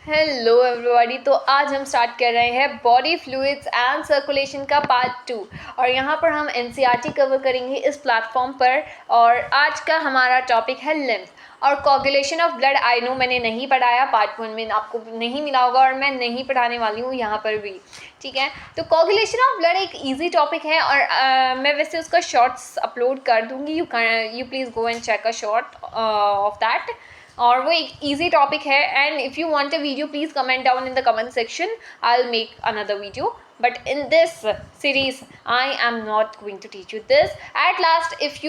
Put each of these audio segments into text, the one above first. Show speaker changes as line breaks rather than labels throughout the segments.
Hello everybody. तो आज हम स्टार्ट कर रहे हैं बॉडी फ्लूइड्स एंड सर्कुलेशन का पार्ट 2 और यहाँ पर हम एनसीईआरटी कवर करेंगे इस प्लेटफॉर्म पर। और आज का हमारा टॉपिक है लिम्फ और coagulation of blood. I know मैंने नहीं पढ़ाया, पार्ट 1 में आपको नहीं मिला होगा और मैं नहीं पढ़ाने वाली हूँ यहाँ पर भी, ठीक है। तो कोगुलेशन ऑफ ब्लड एक इजी टॉपिक है और मैं वैसे उसका शॉर्ट्स अपलोड कर दूँगी। You please go and check a short of that. और वो एक easy टॉपिक है and if you want a video please comment down in the comment section, I will make another video. But in this series I am not going to teach you this. At last if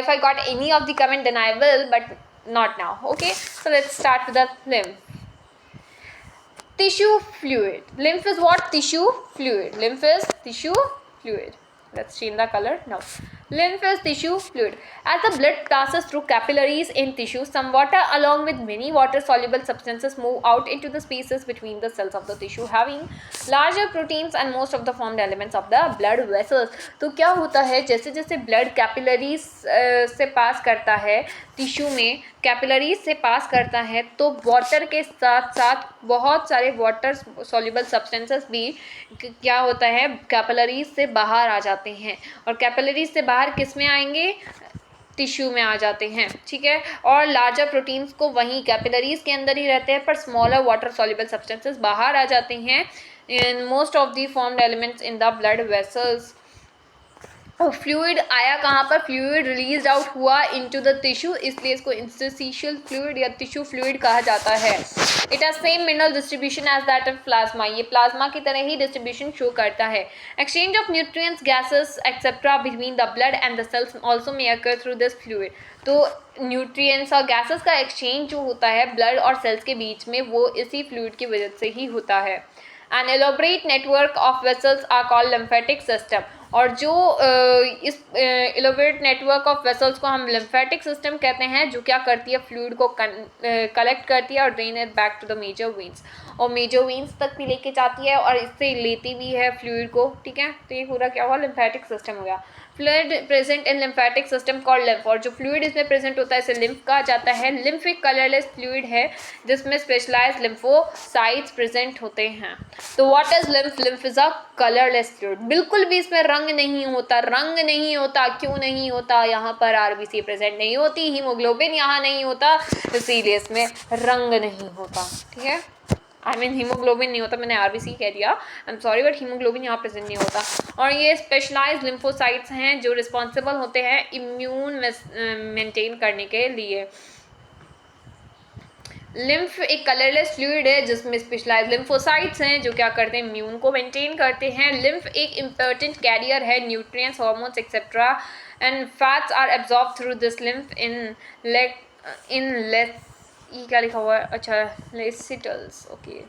I got any of the comment then I will, but not now. Okay, so let's start with the lymph. Tissue fluid. Lymph is what? Tissue fluid. Lymph is tissue fluid. Let's change the color now. Lymph is tissue fluid. As the blood passes through capillaries in tissue, some water along with many water-soluble substances move out into the spaces between the cells of the tissue, having larger proteins and most of the formed elements of the blood vessels. तो क्या होता है, जैसे जैसे blood capillaries से पास करता है tissue में, कैपिलरीज से पास करता है तो वाटर के साथ साथ बहुत सारे वाटर सॉल्युबल सब्सटेंसेस भी क्या होता है कैपिलरीज से बाहर आ जाते हैं। और कैपिलरीज से बाहर किस में आएंगे? टिश्यू में आ जाते हैं, ठीक है। और लार्जर प्रोटीन्स को वहीं कैपिलरीज के अंदर ही रहते हैं, पर स्मॉलर वाटर सॉल्युबल सब्सटेंसेस बाहर आ जाते हैं in most of the formed elements in the blood vessels. Fluid आया कहाँ पर? फ्लूइड रिलीज आउट हुआ इनटू द टिश्यू, इसलिए इसको इंटरस्टिशियल फ्लूइड या टिश्यू फ्लूइड कहा जाता है। It has same mineral distribution as that of plasma, ये प्लाज्मा की तरह ही डिस्ट्रीब्यूशन शो करता है। Exchange of nutrients, gases etcetera between the blood and the cells also may occur through this fluid. तो न्यूट्रिएंट्स और गैसेस का exchange जो होता है ब्लड और सेल्स के बीच में, वो इसी फ्लूइड की वजह से ही होता है। An elaborate network of vessels are called lymphatic system. और जो इस elaborate network of vessels को हम lymphatic system कहते हैं, जो क्या करती है, फ्लूइड को कलेक्ट करती है और drain it back to the major veins, और मेजर वेन्स तक भी लेके जाती है और इससे लेती भी है फ्लूइड को, ठीक है। तो ये पूरा क्या हुआ? लिम्फेटिक सिस्टम हो गया। Fluid present in lymphatic system called lymph, और जो फ्लूइड इसमें प्रेजेंट होता है इसे लिम्फ कहा जाता है। लिम्फ एक कलरलेस फ्लूइड है जिसमें स्पेशलाइज्ड लिम्फोसाइट्स प्रेजेंट होते हैं। तो what is lymph? Lymph is a colourless fluid, बिल्कुल भी इसमें रंग नहीं होता। रंग नहीं होता, क्यों नहीं होता? यहाँ पर आरबीसी प्रेजेंट नहीं होती, हीमोग्लोबिन यहाँ नहीं होता, इसीलिए इसमें रंग नहीं होता, ठीक है। आई मीन हीमोग्लोबिन नहीं होता, मैंने आरबीसी कह दिया, I am sorry, but haemoglobin यहाँ प्रेजेंट नहीं होता। और ये स्पेशलाइज्ड लिम्फोसाइट्स हैं जो रिस्पॉन्सिबल होते हैं इम्यून मेंटेन करने के लिए। लिम्फ एक कलरलेस फ्लूइड है जिसमें स्पेशलाइज्ड लिम्फोसाइट्स हैं जो क्या करते हैं? इम्यून को मेंटेन करते हैं। लिम्फ एक इम्पोर्टेंट कैरियर है nutrients, hormones etcetera and fats are absorb through this lymph ये क्या लिखा हुआ है? अच्छा, लेसिटल्स, ओके।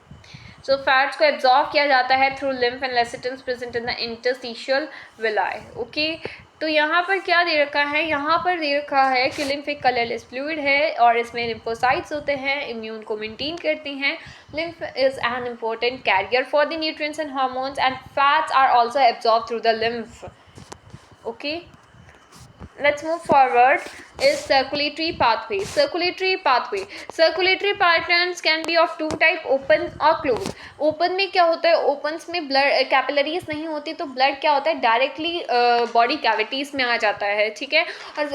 सो फैट्स को एब्जॉर्ब किया जाता है through lymph and lacteals present in the interstitial villi, okay. तो यहाँ पर क्या दे रखा है? यहाँ पर दे रखा है कि लिम्फ एक कलरलेस फ्लूइड है और इसमें लिम्फोसाइट्स होते हैं, इम्यून को मेंटेन करते हैं। Lymph is an important carrier for the nutrients and hormones and fats are also absorb through the lymph, okay. Let's move forward is circulatory pathway. Circulatory patterns can be of two type, open or closed. Open में क्या होता है? Opens में blood capillaries नहीं होती तो blood क्या होता है? डायरेक्टली बॉडी कैविटीज में आ जाता है, ठीक है। और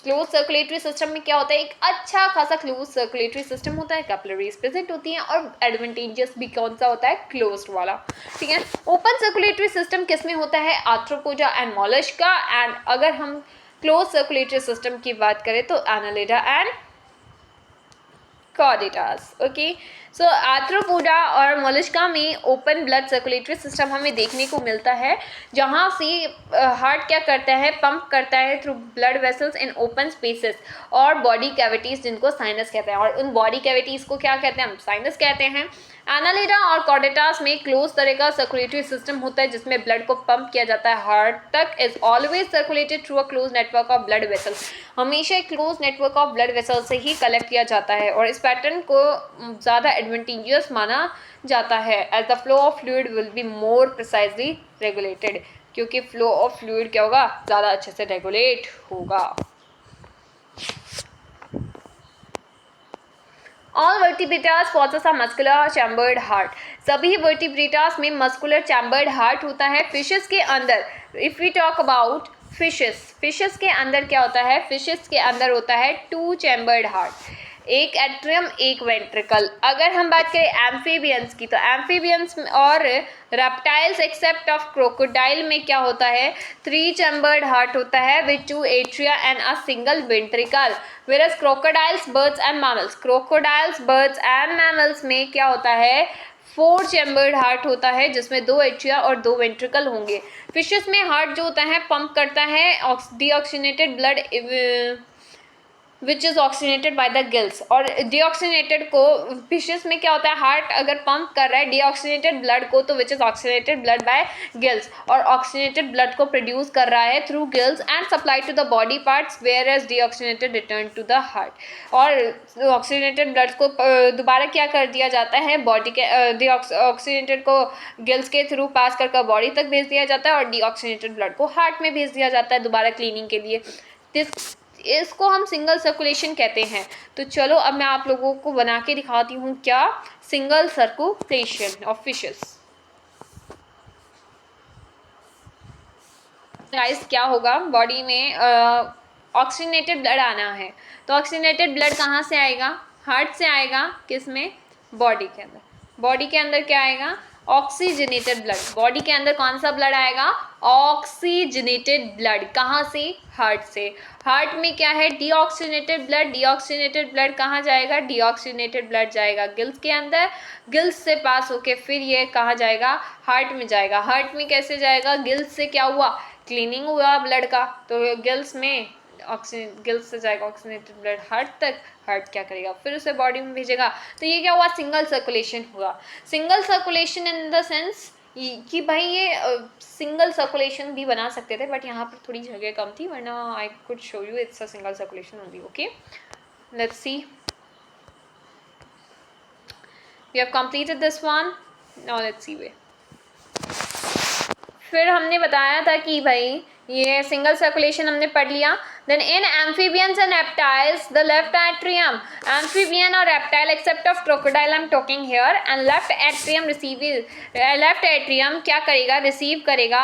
क्लोज सर्कुलेटरी सिस्टम में क्या होता है? एक अच्छा खासा क्लोज सर्कुलेटरी सिस्टम होता है, कैपिलरीज प्रेजेंट होती हैं, और एडवांटेजेस भी कौन सा होता है? क्लोज्ड वाला, ठीक है। ओपन सर्कुलेटरी सिस्टम किस में होता है? Arthropoda and Mollusca. एंड अगर हम क्लोज सर्कुलेटरी सिस्टम की बात करें तो Annelida and Chordata, okay. So Arthropoda और मोलस्का में ओपन ब्लड सर्कुलेटरी सिस्टम हमें देखने को मिलता है, जहाँ से हार्ट क्या करता है? पंप करता है through blood vessels in open spaces और बॉडी कैविटीज जिनको साइनस कहते हैं, और उन बॉडी कैविटीज को क्या कहते हैं? हम साइनस कहते हैं। एनालिडा और कॉर्डेटास में क्लोज तरह का सर्कुलेटरी सिस्टम होता है जिसमें ब्लड को पंप किया जाता है हार्ट तक, is always circulated through a close network of blood vessels, हमेशा एक close network of blood vessels से ही कलेक्ट किया जाता है। और इस पैटर्न को ज़्यादा एडवांटेजियस माना जाता है as the flow of fluid will be more precisely regulated, क्योंकि फ्लो ऑफ फ्लूइड क्या होगा? ज़्यादा अच्छे से रेगुलेट होगा। All vertebrates possess a muscular chambered heart, सभी वर्टिब्रेटास में मस्कुलर चैम्बर्ड हार्ट होता है। फिशेस के अंदर, if we talk about fishes के अंदर क्या होता है, फिशेस के अंदर होता है 2 चैम्बर्ड हार्ट, एक एट्रियम एक वेंट्रिकल। अगर हम बात करें एम्फीबियंस की, तो एम्फीबियंस और रेप्टाइल्स एक्सेप्ट ऑफ क्रोकोडाइल में क्या होता है, 3 चैम्बर्ड हार्ट होता है with 2 atria and a single ventricle. whereas crocodiles, birds and mammals, crocodiles, birds and mammals में क्या होता है, 4 चैम्बर्ड हार्ट होता है जिसमें 2 एट्रिया और 2 वेंट्रिकल होंगे। फिशेस में हार्ट जो होता है पंप करता है deoxygenated blood which is oxygenated by the gills, और डीऑक्सीनेटेड को फिशेस में क्या होता है, हार्ट अगर पंप कर रहा है डीऑक्सीनेटेड ब्लड को, तो which is oxygenated blood by gills, और ऑक्सीनेटेड ब्लड को प्रोड्यूस कर रहा है through gills and supply to the body parts, whereas deoxygenated return to the heart. और ऑक्सीनेटेड ब्लड को दोबारा क्या कर दिया जाता है, बॉडी के डीऑक्सीनेटेड को गिल्स के थ्रू पास कर बॉडी तक भेज दिया जाता है, और डीऑक्सीनेटेड ब्लड को हार्ट में भेज दिया जाता है दोबारा क्लीनिंग के लिए। इसको हम सिंगल सर्कुलेशन कहते हैं। तो चलो अब मैं आप लोगों को बना के दिखाती हूँ क्या, single circulation of fishes. Guys क्या होगा, बॉडी में ऑक्सीनेटेड ब्लड आना है, तो ऑक्सीनेटेड ब्लड कहाँ से आएगा, हार्ट से आएगा, किस में, बॉडी के अंदर। बॉडी के अंदर क्या आएगा, ऑक्सीजनेटेड ब्लड। बॉडी के अंदर कौन सा ब्लड आएगा, ऑक्सीजनेटेड ब्लड, कहाँ से, हार्ट से। हार्ट में क्या है, डीऑक्सीजनेटेड ब्लड। डीऑक्सीजनेटेड ब्लड कहाँ जाएगा, डीऑक्सीजनेटेड ब्लड जाएगा गिल्स के अंदर, गिल्स से पास होके फिर ये कहाँ जाएगा, हार्ट में जाएगा। हार्ट में कैसे जाएगा, गिल्स से क्या हुआ, क्लीनिंग हुआ ब्लड का, तो गिल्स में गिल्स से जाएगा ऑक्सीजनेटेड ब्लड हार्ट तक, हार्ट क्या करेगा, फिर उसे बॉडी में भेजेगा। तो ये क्या हुआ, सिंगल सर्कुलेशन हुआ। Single circulation in the sense कि भाई ये सिंगल सर्कुलेशन भी बना सकते थे, बट यहाँ पर थोड़ी जगह कम थी, वरना I could show you it's a single circulation only. Okay, let's see, we have completed this one, now let's see way. फिर हमने बताया था कि भाई ये सिंगल सर्कुलेशन हमने पढ़ लिया। Then in amphibians and reptiles the left atrium, amphibian और reptile except of crocodile I am talking here, and left atrium receive, left atrium क्या करेगा, रिसीव करेगा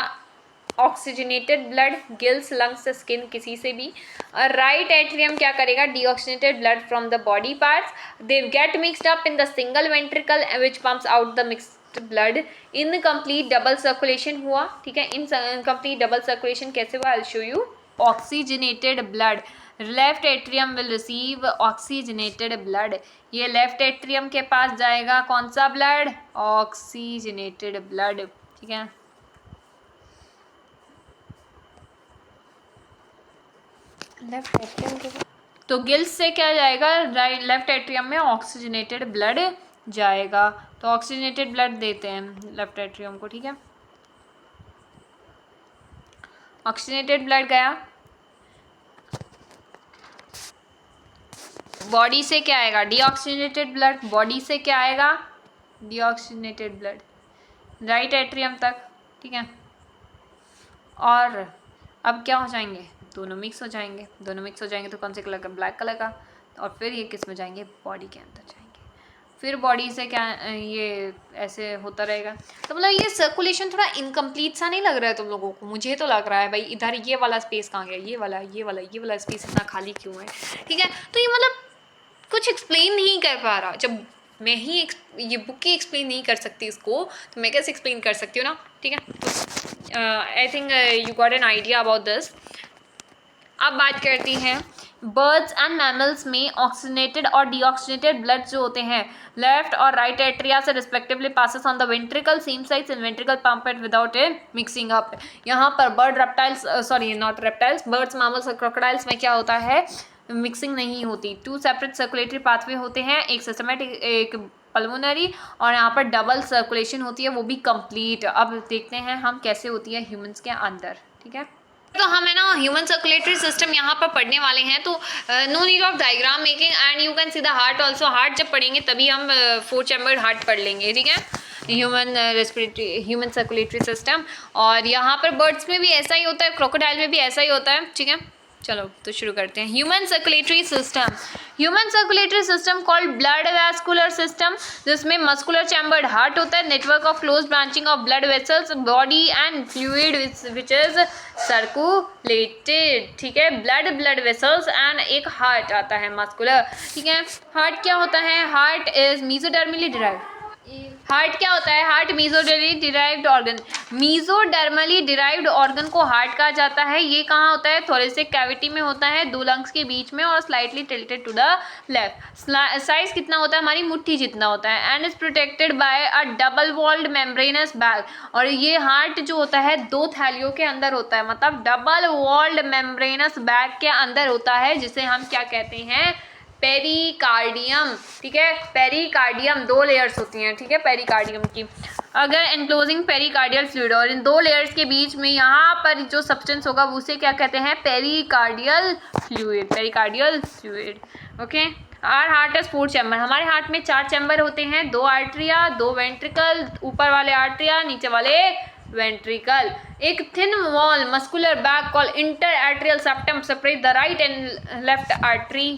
oxygenated blood, gills, lungs, skin, किसी से भी। और राइट एट्रियम क्या करेगा, deoxygenated blood from the body parts, they get mixed up in the single ventricle which pumps out the mix blood. Incomplete double circulation हुआ, ठीक है। इनकम्प्लीट डबल सर्कुलेशन कैसे हुआ, I will show you. Oxygenated blood, left atrium will receive oxygenated blood, ये left atrium के पास जाएगा कौन सा ब्लड, ऑक्सीजनेटेड ब्लड, ठीक है। लेफ्ट एट्रियम के, तो गिल्स से क्या जाएगा, राइट लेफ्ट एट्रियम में ऑक्सीजनेटेड ब्लड जाएगा, तो ऑक्सीजनेटेड ब्लड देते हैं लेफ्ट एट्रियम को, ठीक है। ऑक्सीजनेटेड ब्लड गया, बॉडी से क्या आएगा, डीऑक्सीजनेटेड ब्लड, बॉडी से क्या आएगा, डीऑक्सीजनेटेड ब्लड राइट एट्रियम तक, ठीक है। और अब क्या हो जाएंगे, दोनों मिक्स हो जाएंगे। दोनों मिक्स हो जाएंगे तो कौन से कलर का, ब्लैक कलर का, और फिर ये किस में जाएंगे, बॉडी के अंदर जाएंगे। फिर बॉडी से क्या, ये ऐसे होता रहेगा। तो मतलब ये सर्कुलेशन थोड़ा इनकम्प्लीट सा नहीं लग रहा है तुम लोगों को, मुझे तो लग रहा है भाई इधर ये वाला स्पेस कहाँ गया, ये वाला स्पेस इतना खाली क्यों है, ठीक है। तो ये मतलब कुछ एक्सप्लेन नहीं कर पा रहा, जब मैं ही ये बुक ही एक्सप्लेन नहीं कर सकती इसको, तो मैं कैसे एक्सप्लेन कर सकती हूँ ना, ठीक है। तो I think you got an idea about this. अब बात करती हैं बर्ड्स एंड मैमल्स में ऑक्सीजनेटेड और डीऑक्सीजनेटेड ब्लड जो होते हैं लेफ्ट और राइट एट्रिया से respectively passes on the ventricle, same sides in ventricle pump it without A mixing up. यहाँ पर bird reptiles, sorry not reptiles, birds, mammals और क्रोकोडाइल्स में क्या होता है, मिक्सिंग नहीं होती। 2 सेपरेट सर्कुलेटरी पाथवे होते हैं, एक सिस्टमेटिक एक पल्मोनरी, और यहाँ पर डबल सर्कुलेशन होती है, वो भी कंप्लीट। अब देखते हैं हम कैसे होती है ह्यूमंस के अंदर, ठीक है। तो हम है ना ह्यूमन सर्कुलेटरी सिस्टम यहाँ पर पढ़ने वाले हैं, तो no need of diagram making, and you can see the heart also. Heart जब पढ़ेंगे तभी हम 4 चैम्बर्ड हार्ट पढ़ लेंगे, ठीक है, ह्यूमन सर्कुलेटरी सिस्टम। और यहाँ पर बर्ड्स में भी ऐसा ही होता है, क्रोकोडाइल में भी ऐसा ही होता है, ठीक है। चलो तो शुरू करते हैं। Human circulatory system called blood vascular system, जिसमें मस्कुलर चैम्बर्ड हार्ट होता है, network of close branching of blood vessels, body and fluid which is circulated. ठीक है, ब्लड वेसल्स एंड एक हार्ट आता है मस्कुलर। ठीक है, हार्ट क्या होता है? Heart is mesodermally derived. Heart क्या होता है? Heart mesodermally derived organ. Mesodermally derived organ को हार्ट कहा जाता है। ये कहाँ होता है? थोरेसिक कैविटी में होता है, दो लंग्स के बीच में, और slightly tilted to the left. Size कितना होता है? हमारी मुट्ठी जितना होता है। And is protected by a double walled membranous bag. और ये हार्ट जो होता है दो थैलियों के अंदर होता है, मतलब डबल वॉल्ड मेम्ब्रेनस बैग के अंदर होता है, जिसे हम क्या कहते हैं? पेरिकार्डियम। ठीक है, पेरिकार्डियम, दो लेयर्स होती हैं। ठीक है, पेरिकार्डियम की। अगर एनक्लोजिंग पेरिकार्डियल फ्लूइड, और इन दो लेयर्स के बीच में यहाँ पर जो सब्सटेंस होगा उसे क्या कहते हैं? Pericardial fluid. Pericardial fluid. Okay, our heart is 4 chamber. हमारे हार्ट में 4 चैम्बर होते हैं, 2 आर्टरिया, 2 वेंट्रिकल, ऊपर वाले आर्टरिया, नीचे वाले वेंट्रिकल। एक thin wall muscular bag call inter arterial septum separate the right and left artery.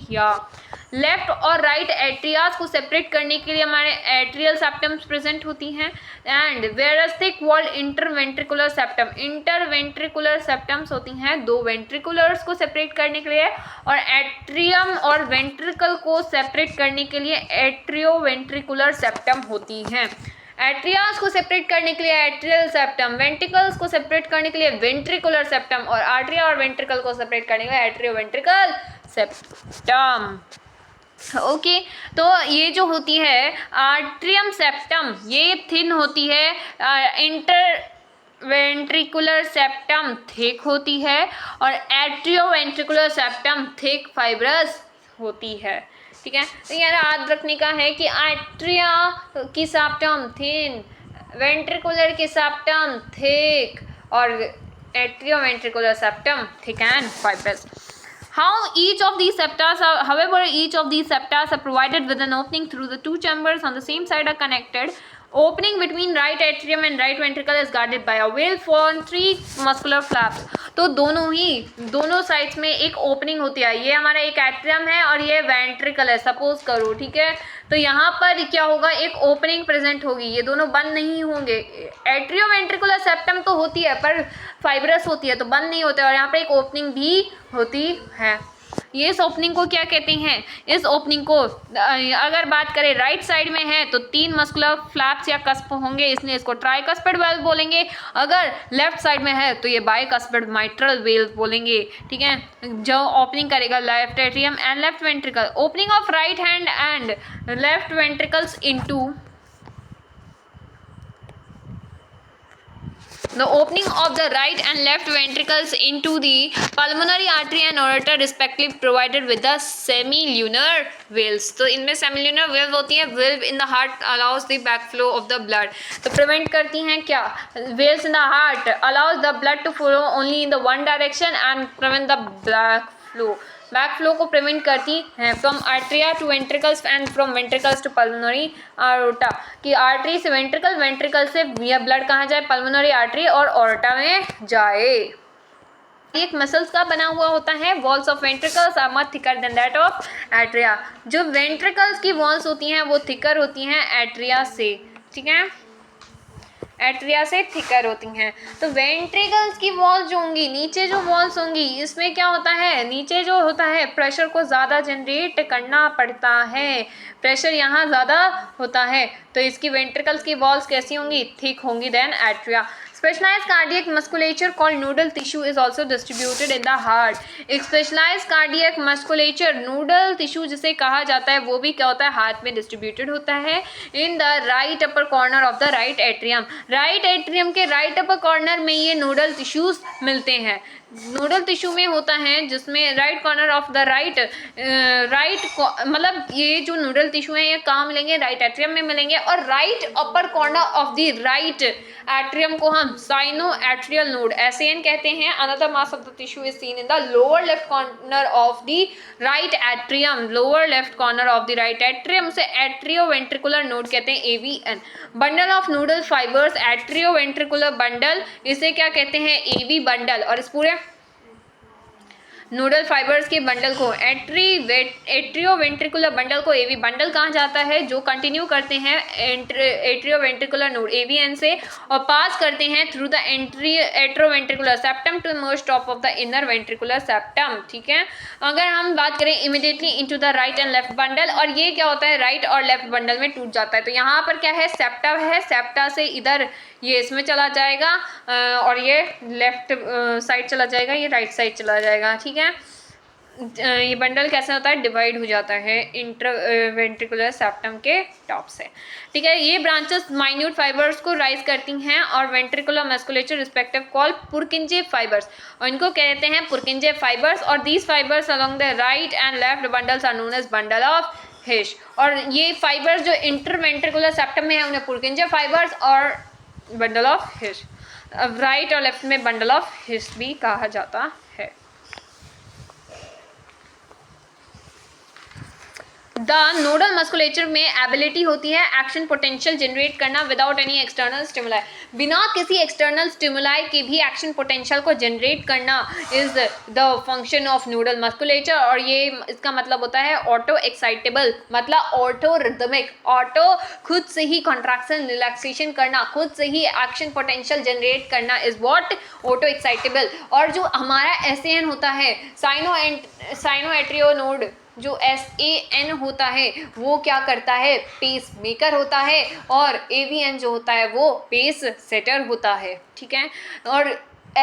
Left और राइट एट्रियाज को सेपरेट करने के लिए हमारे एट्रियल सेप्टम्स प्रेजेंट होती हैं। And where thick walled interventricular septum. Interventricular septums होती हैं 2 वेंट्रिकुलर्स को सेपरेट करने के लिए, और एट्रियम और वेंट्रिकल को सेपरेट करने के लिए एट्रियोवेंट्रिकुलर सेप्टम होती हैं। एट्रियास को सेपरेट करने के लिए एट्रियल सेप्टम, वेंट्रिकल्स को सेपरेट करने के लिए वेंट्रिकुलर सेप्टम, और आर्टरिया और वेंट्रिकल को सेपरेट करने के लिए एट्रियोवेंट्रिकल सेप्टम। ओके, तो ये जो होती है आर्ट्रियम सेप्टम, ये थिन होती है, इंटर वेंट्रिकुलर सेप्टम थिक होती है, और एट्रियोवेंट्रिकुलर सेप्टम थिक फाइब्रस होती है। ठीक है, तो ये याद रखने का है कि आर्ट्रिया की सेप्टम थिन, वेंट्रिकुलर की सेप्टम थिक, और atrioventricular septum thick and fibrous. However, each of these septa are provided with an opening through the 2 chambers on the same side are connected. Opening between right atrium and right ventricle is guarded by a valve formed 3 muscular flaps. तो दोनों sides में एक opening होती है। ये हमारा एक atrium है और ये वेंट्रिकल है, सपोज करो। ठीक है, तो यहाँ पर क्या होगा? एक ओपनिंग प्रेजेंट होगी, ये दोनों बंद नहीं होंगे। एट्रियो वेंट्रिकुलर सेप्टम तो होती है पर फाइब्रस होती है, तो बंद नहीं होते, और यहाँ पर एक ओपनिंग भी होती है। ये इस ओपनिंग को क्या कहते हैं? इस ओपनिंग को अगर बात करें राइट साइड में है तो 3 मस्कुलर फ्लैप्स या कस्प होंगे, इसलिए इसको ट्राइकस्पिड वेल्व बोलेंगे। अगर लेफ्ट साइड में है तो ये बाइकस्पिड माइट्रल वेल्व बोलेंगे। ठीक है, जो ओपनिंग करेगा left atrium and left ventricle. Opening of right hand and left ventricles into the opening of the right and left ventricles into the pulmonary artery and aorta respectively provided with the semilunar valves। तो इनमें semilunar valve होती है। valve in the heart allows the backflow of the blood, तो prevent करती हैं क्या? valves in the heart allows the blood to flow only in the one direction and prevent the backflow। Backflow को prevent करती हैं from atria to ventricles and from ventricles to pulmonary aorta, कि artery से ventricle, ventricle से यह blood कहाँ जाए? Pulmonary artery और ऑर्टा में जाए। एक मसल्स का बना हुआ होता है। Walls of ventricles are much thicker than that of atria. जो वेंट्रिकल्स की वॉल्स होती हैं वो थिकर होती हैं एट्रिया से। ठीक है, एट्रिया से थिकर होती हैं। तो वेंट्रिकल्स की वॉल्स जो होंगी, नीचे जो वॉल्स होंगी, इसमें क्या होता है? नीचे जो होता है प्रेशर को ज़्यादा जनरेट करना पड़ता है, प्रेशर यहाँ ज़्यादा होता है, तो इसकी वेंट्रिकल्स की वॉल्स कैसी होंगी? थिक होंगी than atria. Specialized cardiac musculature called nodal tissue is also distributed in the heart। एक specialized cardiac musculature nodal tissue जिसे कहा जाता है वो भी क्या होता है? हार्ट में डिस्ट्रीब्यूटेड होता है in the right upper corner of the right atrium। Right atrium के राइट अपर कॉर्नर में ये नोडल टिश्यूज मिलते हैं। नोडल टिश्यू में होता है जिसमें राइट कॉर्नर ऑफ द मतलब ये जो नोडल टिश्यू है ये कहाँ मिलेंगे? राइट एट्रियम में मिलेंगे। और right upper corner of the right atrium को हम साइनो एट्रियल नोड SAN कहते हैं। Another mass of the tissue is seen in the lower left corner of the right atrium. Lower left corner of the right atrium से atrioventricular node कहते हैं AVN। Bundle of nodal fibres atrioventricular bundle, इसे क्या कहते हैं? AB bundle. और इस पूरे नोडल फाइबर्स के बंडल को एट्रियोवेंट्रिकुलर बंडल को एवी बंडल कहा जाता है, जो कंटिन्यू करते हैं एट्रियोवेंट्रिकुलर नोड एवीएन से और पास करते हैं through the atrioventricular septum to most top of the inner ventricular septum. ठीक है, अगर हम बात करें immediately into the right and left bundle, और ये क्या होता है, राइट और लेफ्ट बंडल में टूट जाता है। तो यहाँ पर क्या है, सेप्टा है, सेप्टा से इधर ये इसमें चला जाएगा और ये लेफ्ट साइड चला जाएगा, ये राइट साइड चला जाएगा। ठीक है, ये बंडल कैसे होता है, डिवाइड हो जाता है इंट्रावेंट्रिकुलर सेप्टम के टॉप से। ठीक है, ये ब्रांचेस माइन्यूट फाइबर्स को राइज करती हैं और ventricular musculature respective call Purkinje fibres, और इनको कहते हैं पुरकिंजे फाइबर्स। और these fibres along the right and left bundles are known as bundle of His. और ये फाइबर्स जो इंटरवेंट्रिकुलर सेप्टम में है उन्हें पुरकिंजे फाइबर्स और बंडल ऑफ हिश, राइट और लेफ्ट में बंडल ऑफ हिश भी कहा जाता है। द नोडल मस्कुलेचर में एबिलिटी होती है एक्शन पोटेंशियल जनरेट करना विदाउट एनी एक्सटर्नल स्टिमुलाई, बिना किसी एक्सटर्नल स्टिमुलाई के भी एक्शन पोटेंशियल को जनरेट करना is the function of nodal musculature. और ये इसका मतलब होता है ऑटो एक्साइटेबल, मतलब ऑटो रिदमिक, ऑटो खुद से ही कॉन्ट्रैक्शन रिलैक्सेशन करना, खुद से ही एक्शन पोटेंशियल जनरेट करना इज व्हाट ऑटो एक्साइटेबल। और जो हमारा SAN होता है, साइनोएट्रियो नोड जो SAN होता है वो क्या करता है, पेस मेकर होता है, और AVN जो होता है वो पेस सेटर होता है। ठीक है, और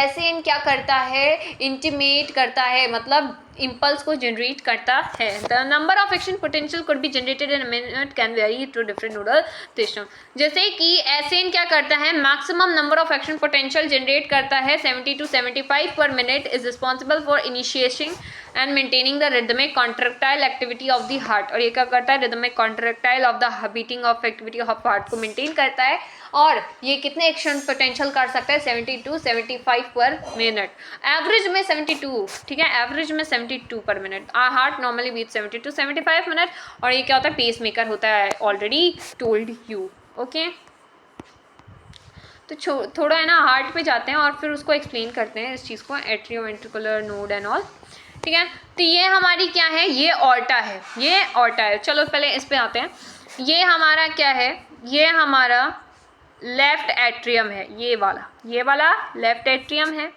SAN क्या करता है, इंटीमेट करता है, मतलब इम्पल्स को जनरेट करता है। The number of action potential could be generated in a minute can vary to different nodal system. जैसे कि SAN क्या करता है, maximum number of action potential generate करता है 70 to 75 per minute, is responsible for initiating and maintaining the rhythmic contractile activity of the heart. और ये क्या करता है, rhythmic contractile of the beating of activity of heart को maintain करता है। और ये कितने एक्शन पोटेंशियल कर सकता है, 70 to 75 पर मिनट, एवरेज में 72। ठीक है, एवरेज में 72 per minute. Heart normally beat 70 to 75 minute, और ये क्या होता है, पेस मेकर होता है, ऑलरेडी टोल्ड यू। ओके, तो थोड़ा है ना हार्ट पे जाते हैं और फिर उसको एक्सप्लेन करते हैं इस चीज़ को, एट्रियोवेंट्रिकुलर नोड एंड ऑल। ठीक है, तो ये हमारी क्या है, ये ऑर्टा है, ये ऑर्टा है। चलो पहले इस पे आते हैं। ये हमारा क्या है, ये हमारा लेफ्ट एट्रियम है, ये वाला लेफ्ट एट्रियम है,